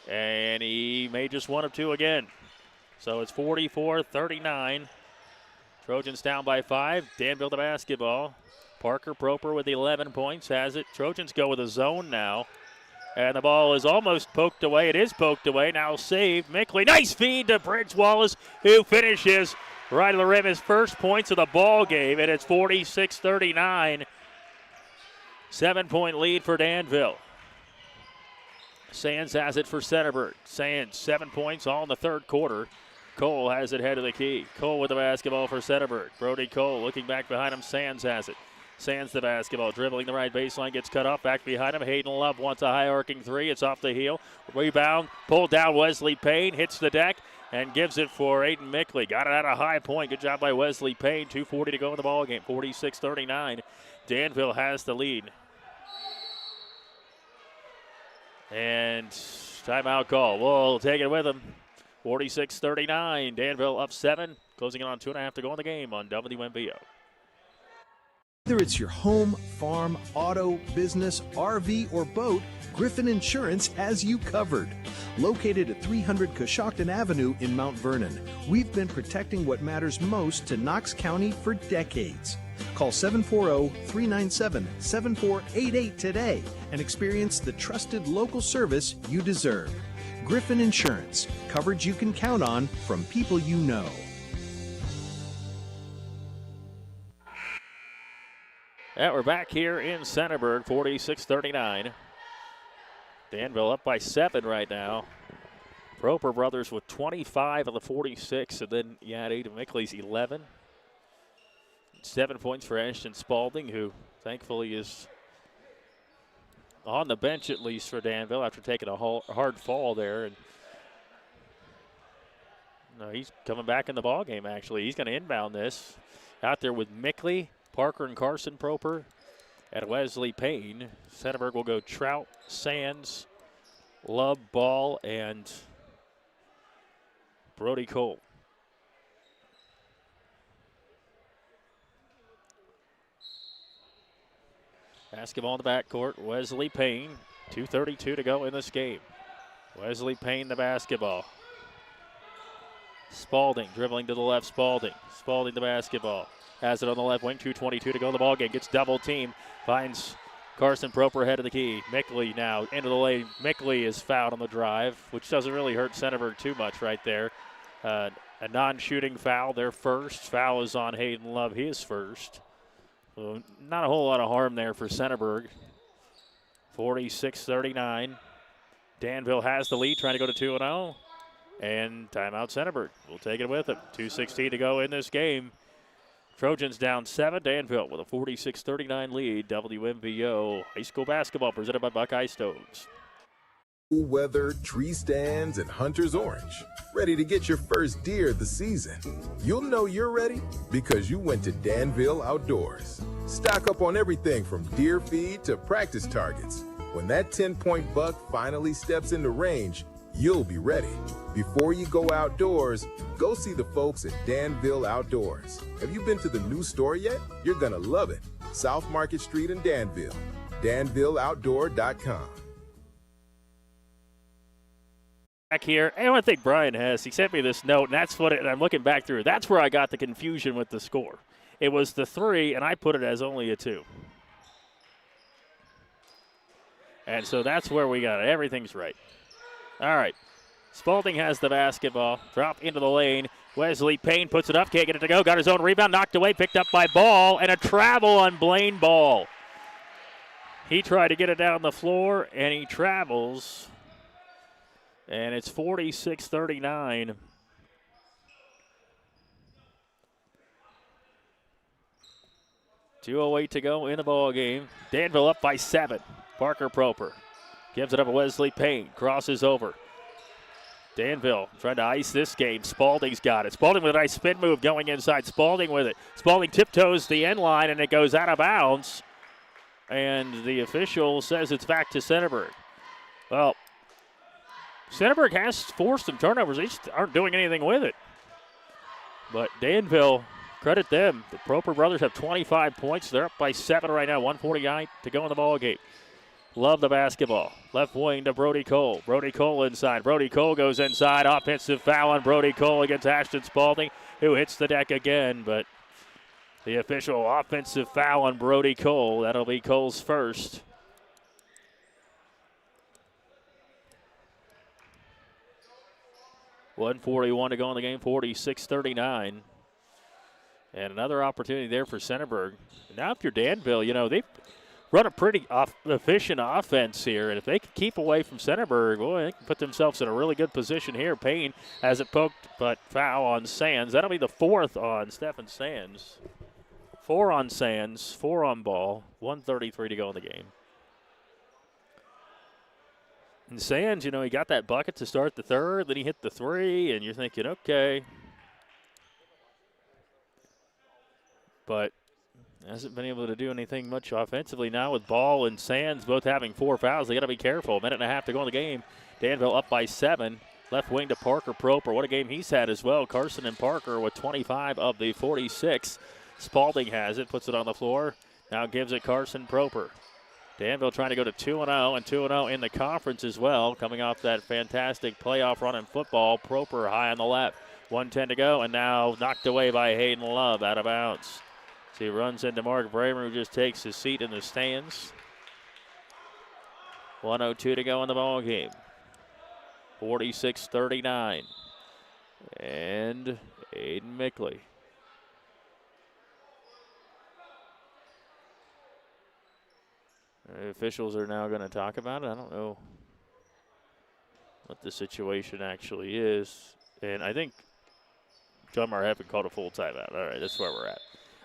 And he made just 1 of 2 again. So it's 44-39. Trojans down by 5. Danville the basketball. Parker Proper with 11 points has it. Trojans go with a zone now. And the ball is almost poked away. It is poked away. Now saved. Mickley. Nice feed to Briggs Wallace, who finishes right of the rim. His first points of the ball game. And it's 46-39. 7-point lead for Danville. Sands has it for Centerburg. Sands, 7 points all in the 3rd quarter. Cole has it head of the key. Cole with the basketball for Centerburg. Brody Cole looking back behind him. Sands has it. Sands the basketball, dribbling the right baseline, gets cut off, back behind him. Hayden Love wants a high arcing 3. It's off the heel. Rebound, pulled down Wesley Payne, hits the deck, and gives it for Aiden Mickley. Got it at a high point. Good job by Wesley Payne. 2:40 to go in the ball game. 46-39. Danville has the lead. And timeout call. We'll take it with them. 46-39. Danville up 7. Closing in on 2.5 to go in the game on WMBO. Whether it's your home, farm, auto, business, RV, or boat, Griffin Insurance has you covered. Located at 300 Coshocton Avenue in Mount Vernon, we've been protecting what matters most to Knox County for decades. Call 740-397-7488 today and experience the trusted local service you deserve. Griffin Insurance, coverage you can count on from people you know. And we're back here in Centerburg, 46-39. Danville up by 7 right now. Proper brothers with 25 of the 46, and then Yadi Mickley's 11. 7 points for Ashton Spalding, who thankfully is on the bench at least for Danville after taking a hard fall there. And no, he's coming back in the ball game. Actually, he's going to inbound this out there with Mickley, Parker, and Carson Proper, and Wesley Payne. Centerburg will go Trout, Sands, Love, Ball, and Brody Cole. Basketball in the backcourt. Wesley Payne, 2:32 to go in this game. Wesley Payne the basketball. Spalding dribbling to the left. Spalding the basketball. Has it on the left wing. 2:22 to go in the ball game. Gets double team. Finds Carson Proper ahead of the key. Mickley now into the lane. Mickley is fouled on the drive, which doesn't really hurt Centerburg too much right there. A non-shooting foul. Their first foul is on Hayden Love. He is first. So not a whole lot of harm there for Centerburg. 46-39. Danville has the lead, trying to go to 2-0. And timeout Centerburg. We'll take it with them. 2:16 to go in this game. Trojans down 7. Danville with a 46-39 lead. WMVO High School Basketball presented by Buckeye Stoves. Cool weather, tree stands, and hunter's orange. Ready to get your first deer of the season. You'll know you're ready because you went to Danville Outdoors. Stock up on everything from deer feed to practice targets. When that 10-point buck finally steps into range, you'll be ready. Before you go outdoors, go see the folks at Danville Outdoors. Have you been to the new store yet? You're gonna love it. South Market Street in Danville. DanvilleOutdoor.com. Back here, and I think Brian has. He sent me this note, and that's what and I'm looking back through. That's where I got the confusion with the score. It was the 3, and I put it as only a 2. And so that's where we got it. Everything's right. All right. Spalding has the basketball. Drop into the lane. Wesley Payne puts it up. Can't get it to go. Got his own rebound. Knocked away. Picked up by Ball. And a travel on Blaine Ball. He tried to get it down the floor, and he travels. And it's 46-39. .208 to go in the ball game. Danville up by 7. Parker Proper gives it up to Wesley Payne. Crosses over. Danville trying to ice this game. Spalding's got it. Spalding with a nice spin move going inside. Spalding with it. Spalding tiptoes the end line, and it goes out of bounds. And the official says it's back to Centerburg. Well, Centerburg has forced some turnovers. They just aren't doing anything with it. But Danville, credit them. The Proper brothers have 25 points. They're up by 7 right now. 1:49 to go in the ball game. Love the basketball. Left wing to Brody Cole. Brody Cole inside. Brody Cole goes inside. Offensive foul on Brody Cole against Ashton Spalding, who hits the deck again. But the official offensive foul on Brody Cole. That'll be Cole's first. .141 to go in the game. 46-39. And another opportunity there for Centerburg. Now if you're Danville, you know, they've run a pretty efficient offense here. And if they can keep away from Centerburg, boy, they can put themselves in a really good position here. Payne has it poked, but foul on Sands. That'll be the 4th on Stephen Sands. 4 on Sands, 4 on Ball. 1:33 to go in the game. And Sands, you know, he got that bucket to start the 3rd. Then he hit the 3, and you're thinking, okay. But Hasn't been able to do anything much offensively now with Ball and Sands both having 4 fouls. They got to be careful. A minute and a half to go in the game. Danville up by 7. Left wing to Parker Proper. What a game he's had as well. Carson and Parker with 25 of the 46. Spalding has it, puts it on the floor. Now gives it Carson Proper. Danville trying to go to 2-0 and 2-0 in the conference as well. Coming off that fantastic playoff run in football. Proper high on the left. 1:10 to go, and now knocked away by Hayden Love out of bounds. So he runs into Mark Bramer, who just takes his seat in the stands. 1:02 to go in the ball game. 46-39. And Aiden Mickley. The officials are now going to talk about it. I don't know what the situation actually is. And I think John Marhefka called a full timeout. All right, that's where we're at.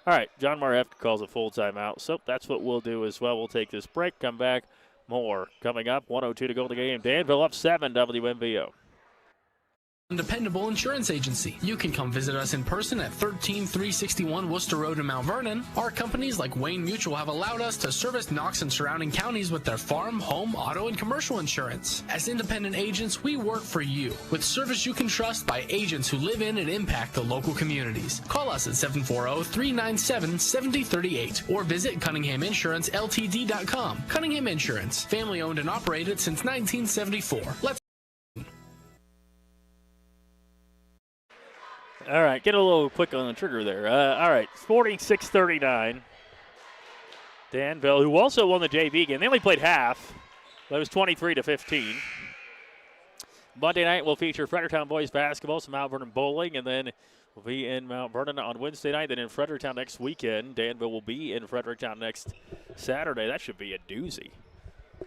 All right, John Marhefka calls a full timeout. So that's what we'll do as well. We'll take this break, come back. More coming up. 1:02 to go in the game. Danville up 7, WMVO. Dependable Insurance Agency. You can come visit us in person at 13361 Worcester Road in Mount Vernon. Our companies like Wayne Mutual have allowed us to service Knox and surrounding counties with their farm, home, auto, and commercial insurance. As independent agents, we work for you with service you can trust by agents who live in and impact the local communities. Call us at 740-397-7038 or visit CunninghamInsuranceLTD.com. Cunningham Insurance, family owned and operated since 1974. Let's All right, get a little quick on the trigger there. All right, 46-39. Danville, who also won the JV game, they only played half. But it was 23-15. Monday night will feature Fredericktown boys basketball, some Mount Vernon bowling, and then we'll be in Mount Vernon on Wednesday night. Then in Fredericktown next weekend. Danville will be in Fredericktown next Saturday. That should be a doozy.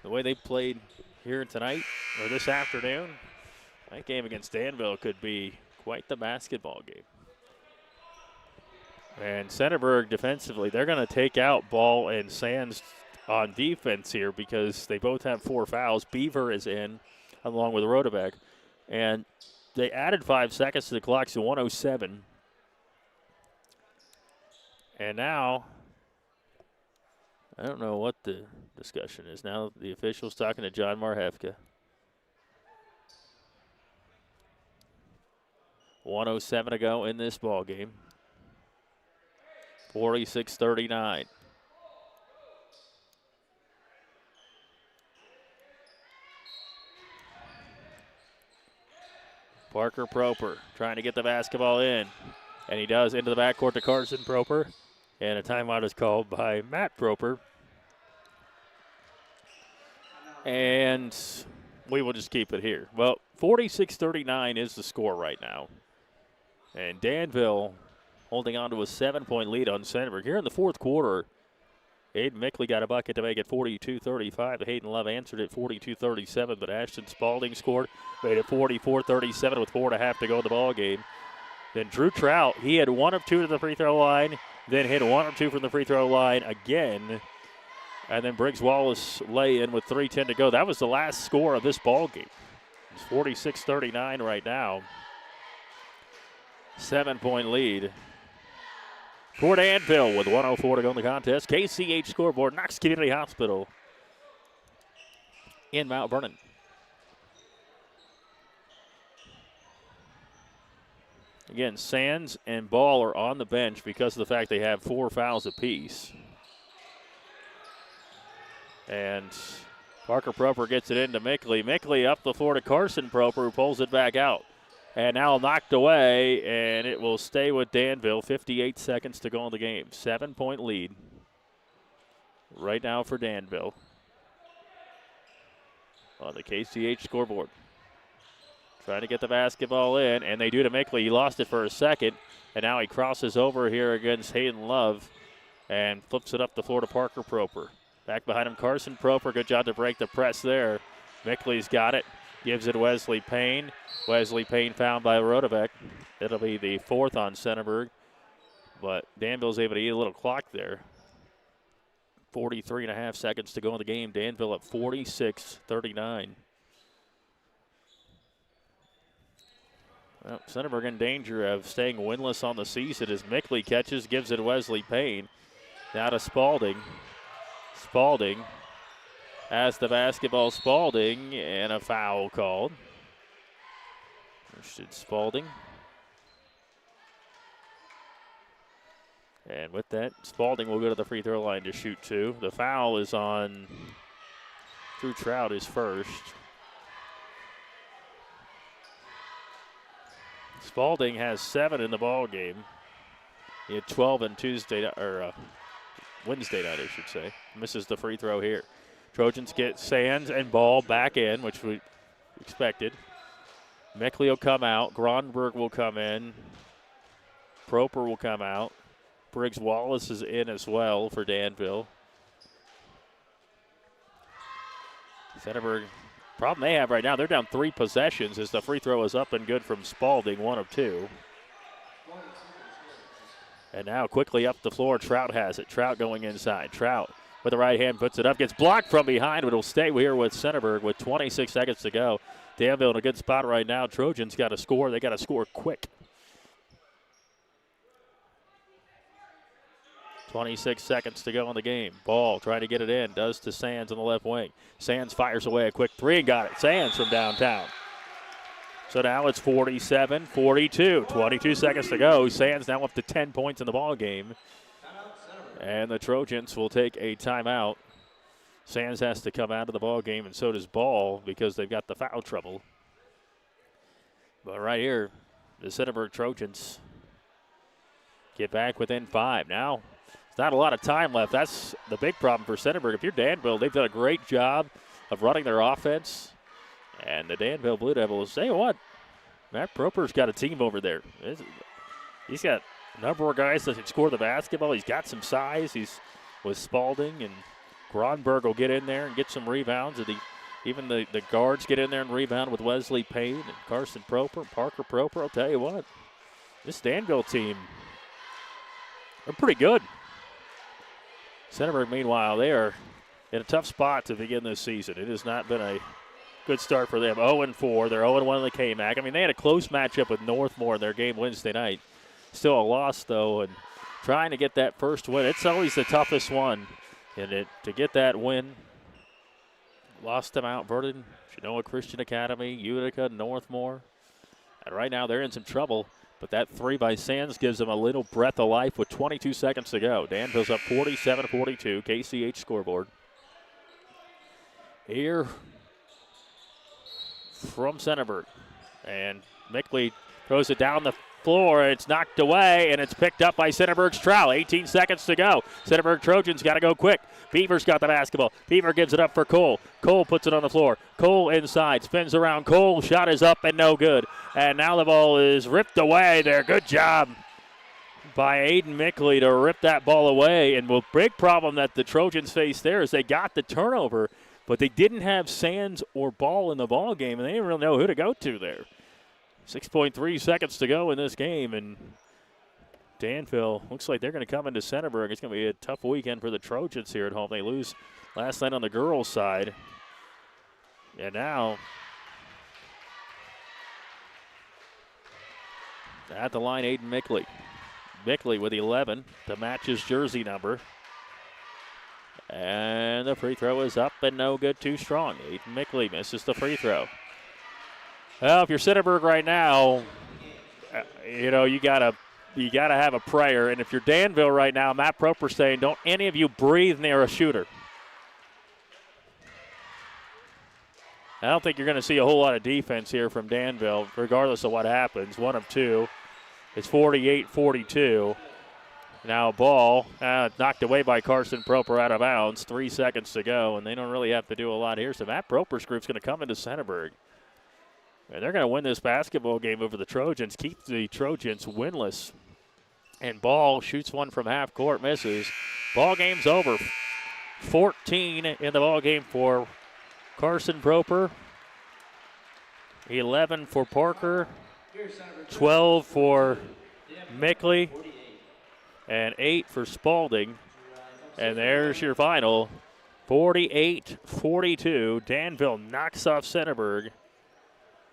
The way they played here tonight or this afternoon, that game against Danville could be quite the basketball game. And Centerburg defensively, they're going to take out Ball and Sands on defense here because they both have 4 fouls. Beaver is in along with Rodebeck. And they added 5 seconds to the clock, so 107. And now, I don't know what the discussion is. Now the official's talking to John Marhefka. 1:07 to go in this ball game. 46-39. Parker Proper trying to get the basketball in. And he does into the backcourt to Carson Proper. And a timeout is called by Matt Proper. And we will just keep it here. Well, 46-39 is the score right now. And Danville holding on to a 7-point lead on Centerburg. Here in the fourth quarter, Aiden Mickley got a bucket to make it 42-35. Hayden Love answered it 42-37, but Ashton Spalding scored, made it 44-37 with 4.5 to go in the ball game. Then Drew Trout, he had 1 of 2 to the free throw line, then hit 1 of 2 from the free throw line again. And then Briggs Wallace lay in with 3:10 to go. That was the last score of this ball game. It's 46-39 right now. 7-point lead for Danville with 1:04 to go in the contest. KCH scoreboard, Knox Community Hospital in Mount Vernon. Again, Sands and Ball are on the bench because of the fact they have 4 fouls apiece. And Parker Proper gets it into Mickley. Mickley up the floor to Carson Proper, who pulls it back out. And now knocked away, and it will stay with Danville. 58 seconds to go in the game. 7-point lead right now for Danville on the KCH scoreboard. Trying to get the basketball in, and they do to Mickley. He lost it for a second, and now he crosses over here against Hayden Love and flips it up the floor to Parker Proper. Back behind him, Carson Proper. Good job to break the press there. Mickley's got it. Gives it Wesley Payne. Wesley Payne found by Rodebeck. It'll be the 4th on Centerburg. But Danville's able to eat a little clock there. 43.5 seconds to go in the game. Danville at 46-39. Well, Centerburg in danger of staying winless on the season as Mickley catches, gives it Wesley Payne. Now to Spalding. Spalding has the basketball. Spalding, and a foul called. Christian Spalding. And with that, Spalding will go to the free throw line to shoot 2. The foul is on Drew Trout, his first. Spalding has 7 in the ball game. He had 12 on Wednesday night, I should say. Misses the free throw here. Trojans get Sands and Ball back in, which we expected. Meckley will come out. Gronberg will come in. Proper will come out. Briggs Wallace is in as well for Danville. Centerburg, problem they have right now, they're down 3 possessions as the free throw is up and good from Spalding, 1 of 2. And now quickly up the floor, Trout has it. Trout going inside. Trout with the right hand puts it up, gets blocked from behind, but it'll stay here with Centerburg with 26 seconds to go. Danville in a good spot right now. Trojans got to score. They got to score quick. 26 seconds to go in the game. Ball trying to get it in. Does to Sands on the left wing. Sands fires away a quick 3 and got it. Sands from downtown. So now it's 47-42. 22 seconds to go. Sands now up to 10 points in the ball game. And the Trojans will take a timeout. Sands has to come out of the ball game, and so does Ball because they've got the foul trouble. But right here, the Centerburg Trojans get back within 5. Now, it's not a lot of time left. That's the big problem for Centerburg. If you're Danville, they've done a great job of running their offense. And the Danville Blue Devils, say what? Matt Proper's got a team over there. He's got a number of guys that can score the basketball. He's got some size. He's with Spalding, and Gronberg will get in there and get some rebounds. And even the guards get in there and rebound with Wesley Payne and Carson Proper, Parker Proper. I'll tell you what, this Danville team, they're pretty good. Centerburg, meanwhile, they are in a tough spot to begin this season. It has not been a good start for them. 0-4. They're 0-1 in the KMAC. I mean, they had a close matchup with Northmore in their game Wednesday night. Still a loss, though, and trying to get that first win. It's always the toughest one. And to get that win, lost to Mount Vernon, Genoa Christian Academy, Utica, Northmore. And right now they're in some trouble. But that 3 by Sands gives them a little breath of life with 22 seconds to go. Danville's up 47-42, KCH scoreboard. Here from Centerburg. And Mickley throws it down the floor. It's knocked away, and it's picked up by Centerburg's Trout. 18 seconds to go. Centerburg Trojans got to go quick. Beaver's got the basketball. Beaver gives it up for Cole. Cole puts it on the floor. Cole inside, spins around. Cole shot is up and no good. And now the ball is ripped away there. Good job by Aiden Mickley to rip that ball away. And the big problem that the Trojans face there is they got the turnover, but they didn't have Sands or Ball in the ball game, and they didn't really know who to go to there. 6.3 seconds to go in this game, and Danville looks like they're going to come into Centerburg. It's going to be a tough weekend for the Trojans here at home. They lose last night on the girls' side. And now at the line, Aiden Mickley. Mickley with 11 to match his jersey number. And the free throw is up and no good, too strong. Aiden Mickley misses the free throw. Well, if you're Centerburg right now, you gotta have a prayer. And if you're Danville right now, Matt Proper saying, don't any of you breathe near a shooter. I don't think you're going to see a whole lot of defense here from Danville, regardless of what happens. 1 of 2. It's 48-42. Now ball knocked away by Carson Proper out of bounds. 3 seconds to go, and they don't really have to do a lot here. So Matt Proper's group's going to come into Centerburg. And they're going to win this basketball game over the Trojans, keep the Trojans winless. And Ball shoots one from half court, misses. Ball game's over. 14 in the ball game for Carson Proper. 11 for Parker. 12 for Mickley. And 8 for Spalding. And there's your final. 48-42. Danville knocks off Centerburg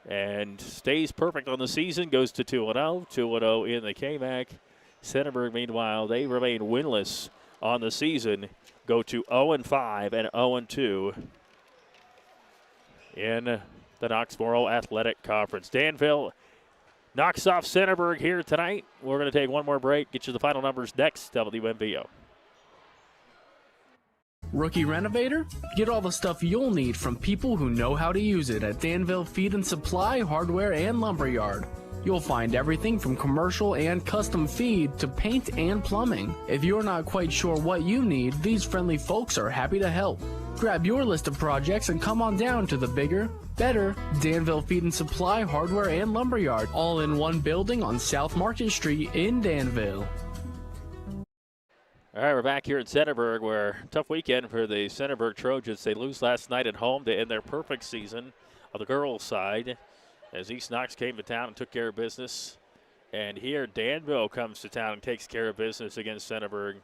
and stays perfect on the season, goes to 2-0. 2-0 in the KMAC. Centerburg, meanwhile, they remain winless on the season go to 0-5 and 0-2 in the Knoxboro Athletic Conference. Danville knocks off Centerburg here tonight. We're going to take one more break. Get you the final numbers next. WMVO. Rookie Renovator? Get all the stuff you'll need from people who know how to use it at Danville Feed and Supply Hardware and Lumberyard. You'll find everything from commercial and custom feed to paint and plumbing. If you're not quite sure what you need, these friendly folks are happy to help. Grab your list of projects and come on down to the bigger, better Danville Feed and Supply Hardware and Lumberyard, all in one building on South Market Street in Danville. All right, we're back here at Centerburg, where tough weekend for the Centerburg Trojans. They lose last night at home to end their perfect season on the girls' side, as East Knox came to town and took care of business. And here Danville comes to town and takes care of business against Centerburg.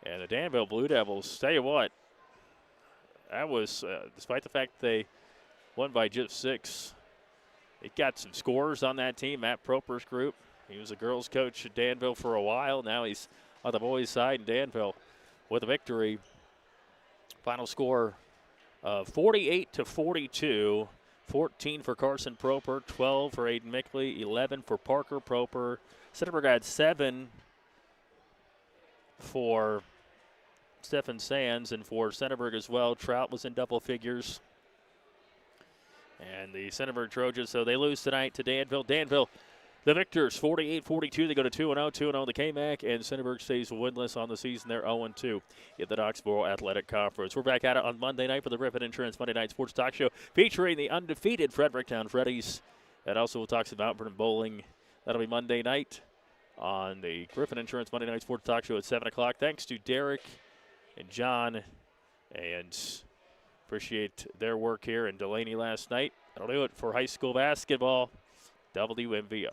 And the Danville Blue Devils, tell you what, that was, despite the fact they won by just 6, it got some scores on that team. Matt Proper's group, he was a girls' coach at Danville for a while. Now he's on the boys' side in Danville with a victory. Final score of 48-42. 14 for Carson Proper, 12 for Aiden Mickley, 11 for Parker Proper. Centerburg had 7 for Stephen Sands, and for Centerburg as well, Trout was in double figures. And the Centerburg Trojans, so they lose tonight to Danville. Danville, the victors, 48-42. They go to 2-0, 2-0 the KMAC, and Centerburg stays winless on the season. They're 0-2 in the Knoxboro Athletic Conference. We're back at it on Monday night for the Griffin Insurance Monday Night Sports Talk Show, featuring the undefeated Fredericktown Freddies. And also we'll talk some Mount Vernon bowling. That'll be Monday night on the Griffin Insurance Monday Night Sports Talk Show at 7 o'clock. Thanks to Derek and John, and appreciate their work here in Delaney last night. That'll do it for high school basketball. WMVO.